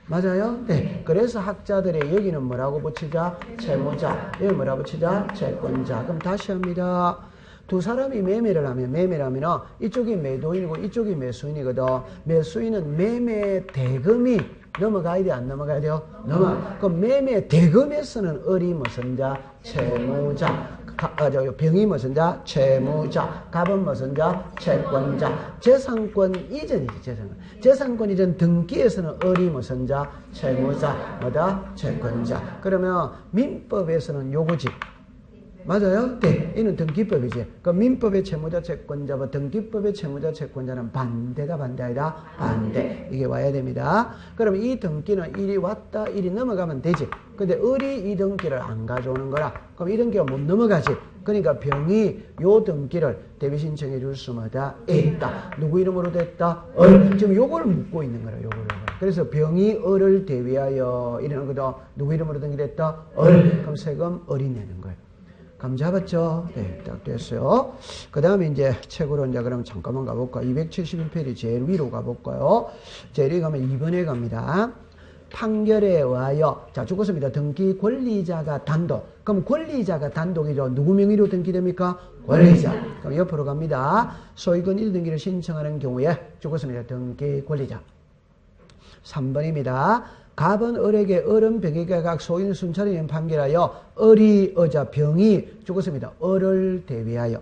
맞아요? 네. 그래서 학자들이 여기는 뭐라고 붙이자? 채무자. 여기 뭐라고 붙이자? 채권자. 그럼 다시 합니다. 두 사람이 매매를 하면 이쪽이 매도인이고 이쪽이 매수인이거든. 매수인은 매매 대금이 넘어가야 돼, 안 넘어가야 돼요? 그럼 매매 대금에서는 을이 무슨 자? 채무자. 병이 무슨 자? 채무자. 갑은 무슨 자? 채권자. 재산권 이전이지, 재산권 이전 등기에서는 을이 무슨 자? 채무자. 뭐다? 채권자. 그러면 민법에서는 요거지. 맞아요? 네. 이는 등기법이지. 그 민법의 채무자 채권자와 등기법의 채무자 채권자는 반대다, 반대이다? 반대. 이게 와야 됩니다. 그럼 이 등기는 일이 왔다, 일이 넘어가면 되지. 근데 을이 이 등기를 안 가져오는 거라. 그럼 이 등기가 못 넘어가지. 그러니까 병이 요 등기를 대비 신청해 줄 수마다 있다. 누구 이름으로 됐다? 을. 지금 요걸 묻고 있는 거라, 요걸. 그래서 병이 을을 대위하여 이러는 거다. 누구 이름으로 등기됐다? 을. 그럼 세금 을이 내는 거예요. 감 잡았죠? 네, 딱 됐어요. 그 다음에 이제 책으로 이제 그럼 잠깐만 가볼까요? 271페이지 제일 위로 가볼까요? 제일 위로 가면 2번에 갑니다. 판결에 의하여, 자, 죽었습니다. 등기 권리자가 단독. 그럼 권리자가 단독이죠. 누구 명의로 등기됩니까? 권리자. 그럼 옆으로 갑니다. 소유권 이전 등기를 신청하는 경우에 죽었습니다. 등기 권리자. 3번입니다. 갑은 을에게 을은 병에게 각 소유인 순차례인 판결하여 을이 병이 죽었습니다. 을을 대위하여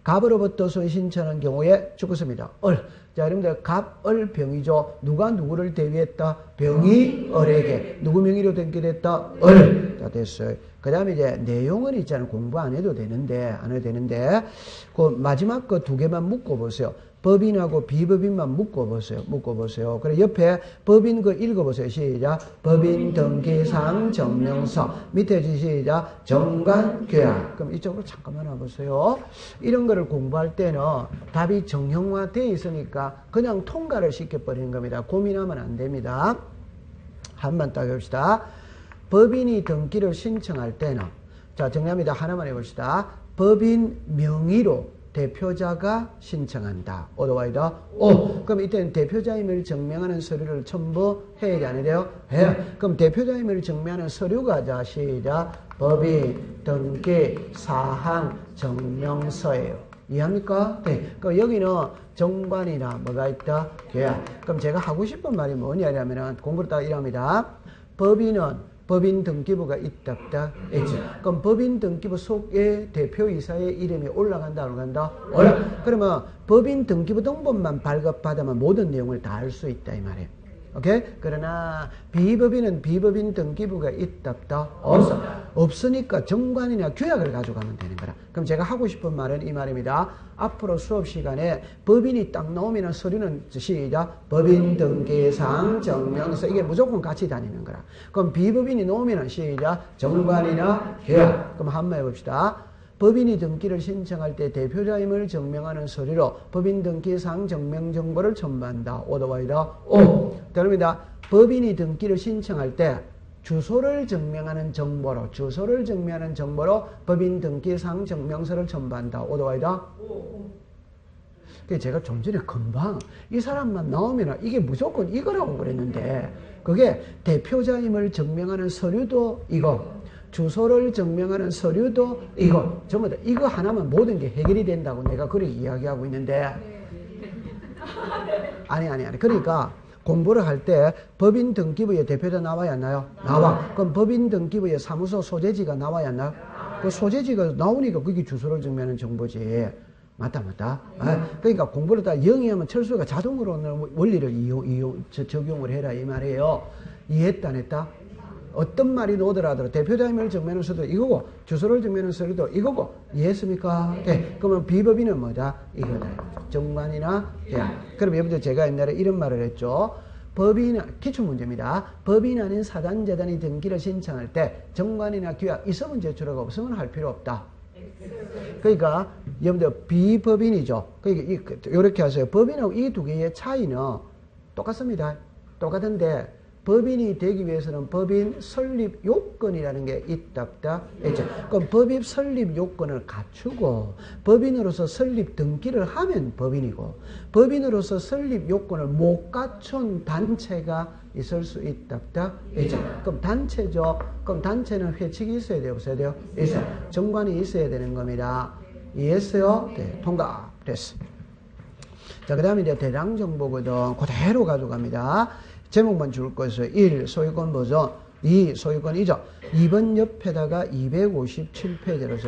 갑으로부터 소유 신청하는 경우에 죽었습니다. 을. 자, 여러분들 갑, 을, 병이죠. 누가 누구를 대위했다? 병이 을에게. 누구 명의로 등기됐다? 을. 자, 됐어요. 그 다음에 이제 내용은 있잖아요. 공부 안 해도 되는데 그 마지막 거 두 개만 묶어보세요. 법인하고 비법인만 묶어보세요. 그래 옆에 법인 거 읽어보세요. 시작. 법인 등기상 정명서. 밑에 시작. 정관계약. 그럼 이쪽으로 잠깐만 와보세요. 이런 거를 공부할 때는 답이 정형화되어 있으니까 그냥 통과를 시켜버리는 겁니다. 고민하면 안 됩니다. 한번 딱 해봅시다. 법인이 등기를 신청할 때는, 자, 정리합니다. 하나만 해봅시다. 법인 명의로 대표자가 신청한다. 어드와이더 오. 그럼 이때는 대표자임을 증명하는 서류를 첨부해야 돼, 안 해야 돼요? 해요. 그럼 대표자임을 증명하는 서류가 자 시작 법인 등기 사항 증명서예요. 이해합니까? 네. 그럼 여기는 정관이나 뭐가 있다? 계약. 그럼 제가 하고 싶은 말이 뭐냐면 공부를 딱 이랍니다. 법인은 법인 등기부가 있다 없다? 있죠. 그럼 법인 등기부 속에 대표이사의 이름이 올라간다 안 올라간다? 그러면 법인 등기부 등본만 발급받으면 모든 내용을 다 알 수 있다 이 말이에요. 오케이? 그러나 비법인은 비법인 등기부가 있다 없다? 없어. 없으니까 정관이나 규약을 가져가면 되는 거라. 그럼 제가 하고 싶은 말은 이 말입니다. 앞으로 수업 시간에 법인이 딱 나오면 서류는 시작 법인 등기사항 증명서 이게 무조건 같이 다니는 거라. 그럼 비법인이 나오면 시작 정관이나 규약. 그럼 한번 해봅시다. 법인이 등기를 신청할 때 대표자임을 증명하는 서류로 법인 등기사항 증명 정보를 첨부한다. 오더와이더 오. 그럽니다. 법인이 등기를 신청할 때 주소를 증명하는 정보로 법인 등기사항 증명서를 첨부한다. 오더와이더 제가 좀 전에 금방 이 사람만 나오면 이게 무조건 이거라고 그랬는데 그게 대표자임을 증명하는 서류도 이거 주소를 증명하는 서류도 이거 전부 다 이거 하나면 모든 게 해결이 된다고 내가 그렇게 이야기하고 있는데 아니 그러니까 공부를 할 때 법인 등기부에 대표자 나와야 하나요? 나와. 그럼 법인 등기부에 사무소 소재지가 나와야 하나요? 그 소재지가 나오니까 그게 주소를 증명하는 정보지. 맞다. 그러니까 공부를 다 영위하면 철수가 자동으로 원리를 적용을 해라 이 말이에요. 이해했다 안 했다? 어떤 말이 나오더라도 대표자임을 증명하는 서류도 이거고 주소를 증명하는 서류도 이거고 이해했습니까? 네. 그러면 비법인은 뭐다? 이거다. 정관이나 계약. 그럼 여러분들 제가 옛날에 이런 말을 했죠. 법인 기출문제입니다. 법인 아닌 사단재단이 등기를 신청할 때 정관이나 규약 있으면 제출하고 없으면 할 필요 없다. 그러니까 여러분들 비법인이죠. 그러니까 이렇게 하세요. 법인하고 이 두 개의 차이는 똑같습니다. 똑같은데 법인이 되기 위해서는 법인 설립 요건이라는 게 있다 없다? 있죠. 그럼 법인 설립 요건을 갖추고 법인으로서 설립 등기를 하면 법인이고 법인으로서 설립 요건을 못 갖춘 단체가 있을 수 있다 없다? 있죠. 그럼 단체죠. 그럼 단체는 회칙이 있어야 돼요? 없어야 돼요? 있어요. 정관이 있어야 되는 겁니다. 이해했어요? 네. 통과. 됐어. 자, 그 다음에 이제 대량 정보거든. 그대로 가져갑니다. 제목만 줄 것이요. 1. 소유권 보존. 2. 소유권 이전. 2번 옆에다가 257페이지로서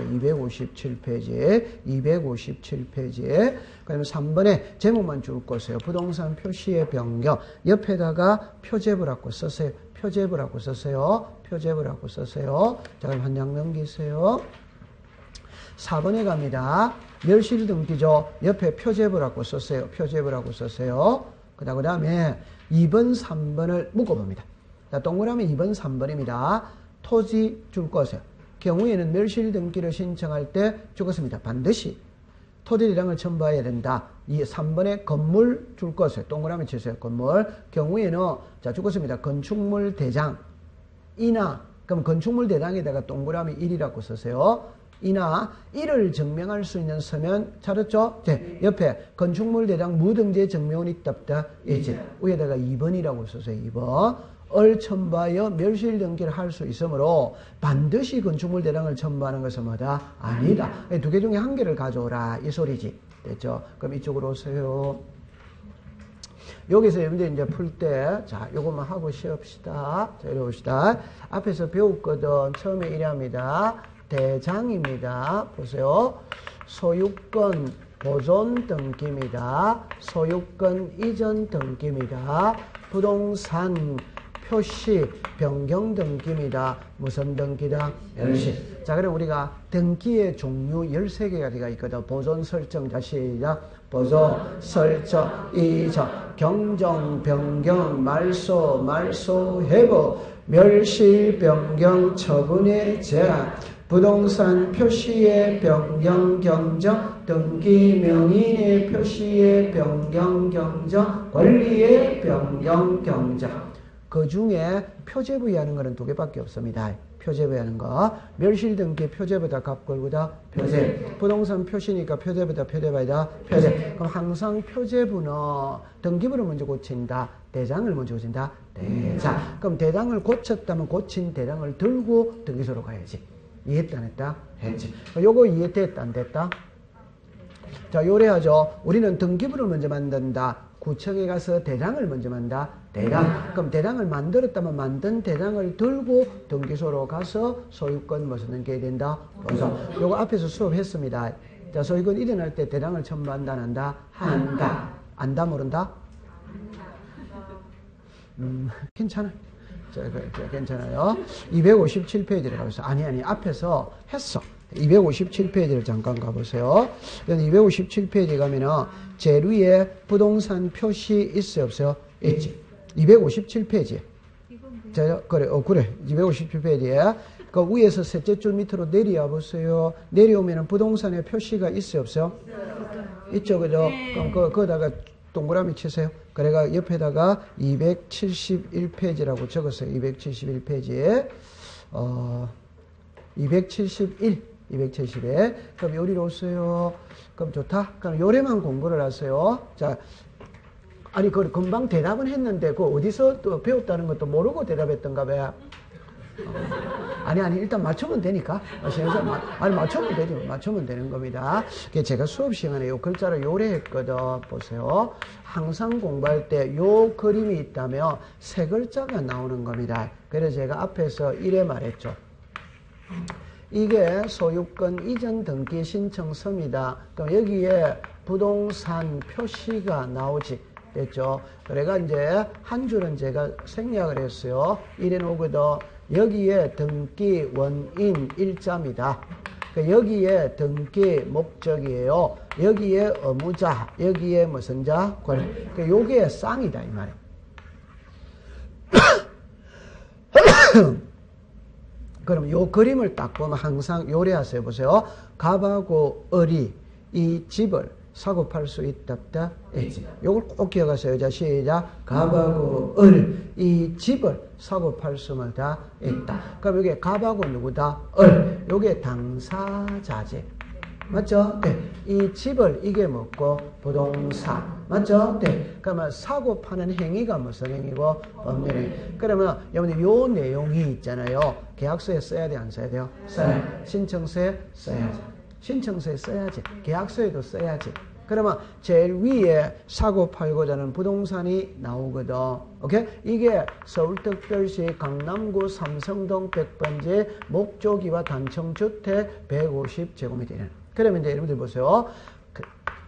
257페이지. 그다음에 3번에 제목만 줄 것이요. 부동산 표시의 변경. 옆에다가 표제부라고 썼어요. 표제부라고 썼어요. 자, 그럼 한 장 넘기세요. 4번에 갑니다. 멸실 등기죠. 옆에 표제부라고 썼어요. 그 다음에 2번, 3번을 묶어봅니다. 자, 동그라미 2번, 3번입니다. 토지 줄 것이요. 경우에는 멸실 등기를 신청할 때 죽었습니다. 반드시 토지 대장을 첨부해야 된다. 이 3번에 건물 줄 것이요. 동그라미 치세요. 건물. 경우에는 자 죽었습니다. 건축물 대장 이나 그럼 건축물 대장에다가 동그라미 1이라고 쓰세요. 이나 이를 증명할 수 있는 서면 찾았죠? 네. 옆에 건축물 대장 무등재 증명원이 있다 없다? 있지. 위에다가 2번이라고 써서 2번. 을 첨부하여 멸실 등기를 할 수 있으므로 반드시 건축물 대장을 첨부하는 것은 뭐다? 아니다. 두 개 중에 한 개를 가져오라 이 소리지. 됐죠? 그럼 이쪽으로 오세요. 여기서 여러분들 이제 풀 때, 자, 요것만 하고 쉬읍시다. 자, 이리 봅시다. 앞에서 배웠거든. 처음에 이랍니다. 대장입니다. 보세요. 소유권 보존 등기입니다. 소유권 이전 등기입니다. 부동산 표시 변경 등기입니다. 무슨 등기다? 멸실. 자, 그럼 우리가 등기의 종류 13개가 있거든. 보존 설정, 자, 시작. 보존 설정, 이전, 경정, 변경, 말소, 회부, 멸실, 변경, 처분의 제한, 부동산 표시의 변경, 경정, 등기 명인의 표시의 변경, 경정, 권리의 변경, 경정. 그 중에 표제부에 하는 것은 2개밖에 없습니다. 표제부에 하는 거. 멸실 등기 표제보다 값 걸고다 표제. 부동산 표시니까 표제보다 표제봐야 표제. 그럼 항상 표제부는 등기부를 먼저 고친다. 대장을 먼저 고친다. 대장. 그럼 대장을 고쳤다면 고친 대장을 들고 등기소로 가야지. 이해했다 안 했다? 했지. 요거 이해됐다 안 됐다? 자, 요래하죠. 우리는 등기부를 먼저 만든다. 구청에 가서 대장을 먼저 만든다. 대장. 그럼 대장을 만들었다면 만든 대장을 들고 등기소로 가서 소유권 무슨 넘겨야 된다. 그래서 요거 앞에서 수업했습니다. 자, 소유권 일어날 때 대장을 첨부한다, 안 한다? 한다. 안다, 모른다? 괜찮아. 자, 괜찮아요. 257페이지를 가보세요. 아니, 앞에서 했어. 257페이지를 잠깐 가보세요. 257페이지 가면은 제일 위에 부동산 표시 있어요, 없어요? 있지. 257페이지에. 자, 그래, 257페이지에. 그 위에서 셋째 줄 밑으로 내려와 보세요. 내려오면은 부동산에 표시가 있어요, 없어요? 있죠, 그죠? 그럼 거기다가 동그라미 치세요. 그래가 옆에다가 271페이지라고 적었어요. 271페이지에. 271. 그럼 요리로 오세요. 그럼 좋다. 그럼 요래만 공부를 하세요. 자, 아니, 그 금방 대답은 했는데, 그 어디서 또 배웠다는 것도 모르고 대답했던가 봐요. 아니, 일단 맞추면 되니까. 아니, 맞추면 되죠. 맞추면 되는 겁니다. 제가 수업 시간에 요 글자를 요래했거든. 보세요. 항상 공부할 때 요 그림이 있다면 세 글자가 나오는 겁니다. 그래서 제가 앞에서 이래 말했죠. 이게 소유권 이전 등기 신청서입니다. 그럼 여기에 부동산 표시가 나오지. 됐죠? 그래가 이제 한 줄은 제가 생략을 했어요. 이래 놓거든. 여기에 등기 원인 일자입니다. 여기에 등기 목적이에요. 여기에 의무자, 여기에 무슨 자? 권리. 요게 쌍이다 이 말이에요. 그럼 요 그림을 딱 보면 항상 요래하세요. 보세요. 갑하고 을이 이 집을 사고 팔 수 있다 없다? 있지. 요걸 꼭 기억하세요. 자, 시작. 갑하고 을 이 집을 사고 팔 수만 다 있다. 그럼 여기 갑하고 누구다? 을. 요게 당사자재. 맞죠? 네. 이 집을 이게 뭐고? 부동산. 맞죠? 네. 그러면 사고 파는 행위가 무슨 행위고? 법률 행위. 그러면 여러분들 요 내용이 있잖아요. 계약서에 써야 돼, 안 써야 돼요? 써야. 신청서에 써야지. 신청서에 써야지. 계약서에도 써야지. 그러면 제일 위에 사고 팔고자 하는 부동산이 나오거든. 오케이? 이게 서울특별시 강남구 삼성동 100번지 목조기와 단층주택 150제곱미터. 그러면 이제 여러분들 보세요.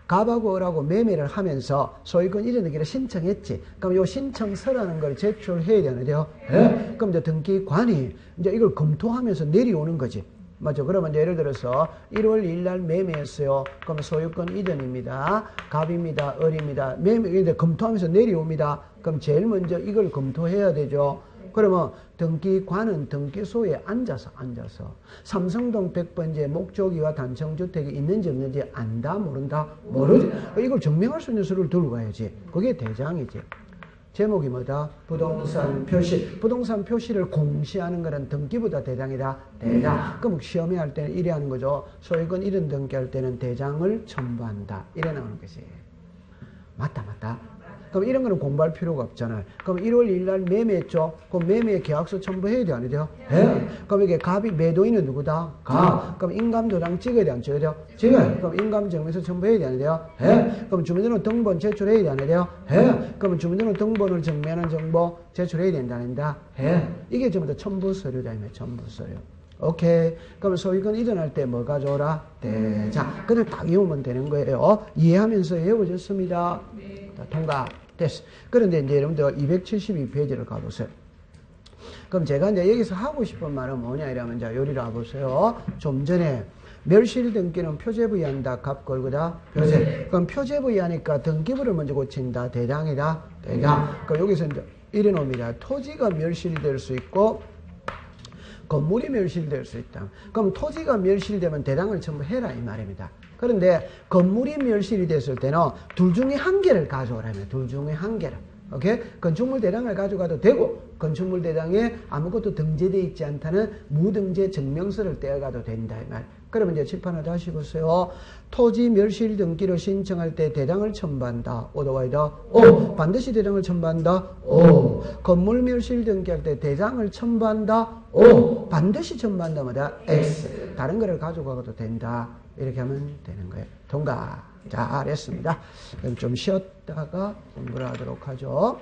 갑하고 을하고 매매를 하면서 소유권 이전등기를 신청했지. 그럼 요 신청서라는 걸 제출해야 되는데요. 네? 그럼 이제 등기관이 이제 이걸 검토하면서 내려오는 거지. 맞죠? 그러면 이제 예를 들어서 1월 2일 날 매매했어요. 그럼 소유권 이전입니다. 갑입니다. 을입니다. 매매, 검토하면서 내려옵니다. 그럼 제일 먼저 이걸 검토해야 되죠. 그러면 등기관은 등기소에 앉아서 삼성동 100번지에 목조기와 단층주택이 있는지 없는지 안다 모른다? 모르지. 이걸 증명할 수 있는 서류를 들고 가야지. 그게 대장이지. 제목이 뭐다? 부동산 표시. 부동산 표시를 공시하는 거는 등기보다 대장이다. 대장. 그럼 시험에 할 때는 이래 하는 거죠. 소유권 이전 등기할 때는 대장을 첨부한다. 이래 나오는 것이. 맞다. 그럼 이런 거는 공부할 필요가 없잖아요. 그럼 1월 1일 날 매매했죠? 그럼 매매 계약서 첨부해야 돼, 안 돼요? 네. 그럼 이게 갑이 매도인은 누구다? 갑. 그럼 인감도장 찍어야 돼, 안 찍어야 돼요? 찍어요. 그럼 인감증명서 첨부해야 돼, 안 돼요? 네. 그럼 주민등록 등본 제출해야 돼, 안 돼요? 네. 그럼 주민등록 등본을 증명하는 정보 제출해야 된다, 안 된다? 네. 이게 전부 다 첨부 서류다, 첨부 서류. 오케이. 그럼 소유권 이전할 때 뭐 가져오라? 대장. 그냥 딱 외우면 되는 거예요. 이해하면서 외워졌습니다. 자, 통과. 됐어. 그런데 이제 여러분들 272페이지를 가보세요. 그럼 제가 이제 여기서 하고 싶은 말은 뭐냐 이러면 자, 요리를 와보세요. 좀 전에 멸실 등기는 표제부에 한다. 갑 걸고다. 표제. 그럼 표제부에 하니까 등기부를 먼저 고친다. 대장이다. 대장. 그럼 여기서 이제 이래 놓습니다. 토지가 멸실될 수 있고 건물이 멸실될 수 있다. 그럼 토지가 멸실되면 대장을 첨부해라 이 말입니다. 그런데 건물이 멸실이 됐을 때는 둘 중에 한 개를 가져오라며. 둘 중에 한 개를. 오케이? 건축물 대장을 가져가도 되고, 건축물 대장에 아무것도 등재되어 있지 않다는 무등재 증명서를 떼어가도 된다, 이 말. 그러면 이제 칠판을 다시 보세요. 토지 멸실 등기를 신청할 때 대장을 첨부한다. 오더와이더. 오. 반드시 대장을 첨부한다. 오. 건물 멸실 등기할 때 대장을 첨부한다. 오. 반드시 첨부한다. 뭐다? X. 다른 거를 가져가도 된다. 이렇게 하면 되는 거예요. 통과. 잘했습니다. 그럼 좀 쉬었다가 공부를 하도록 하죠.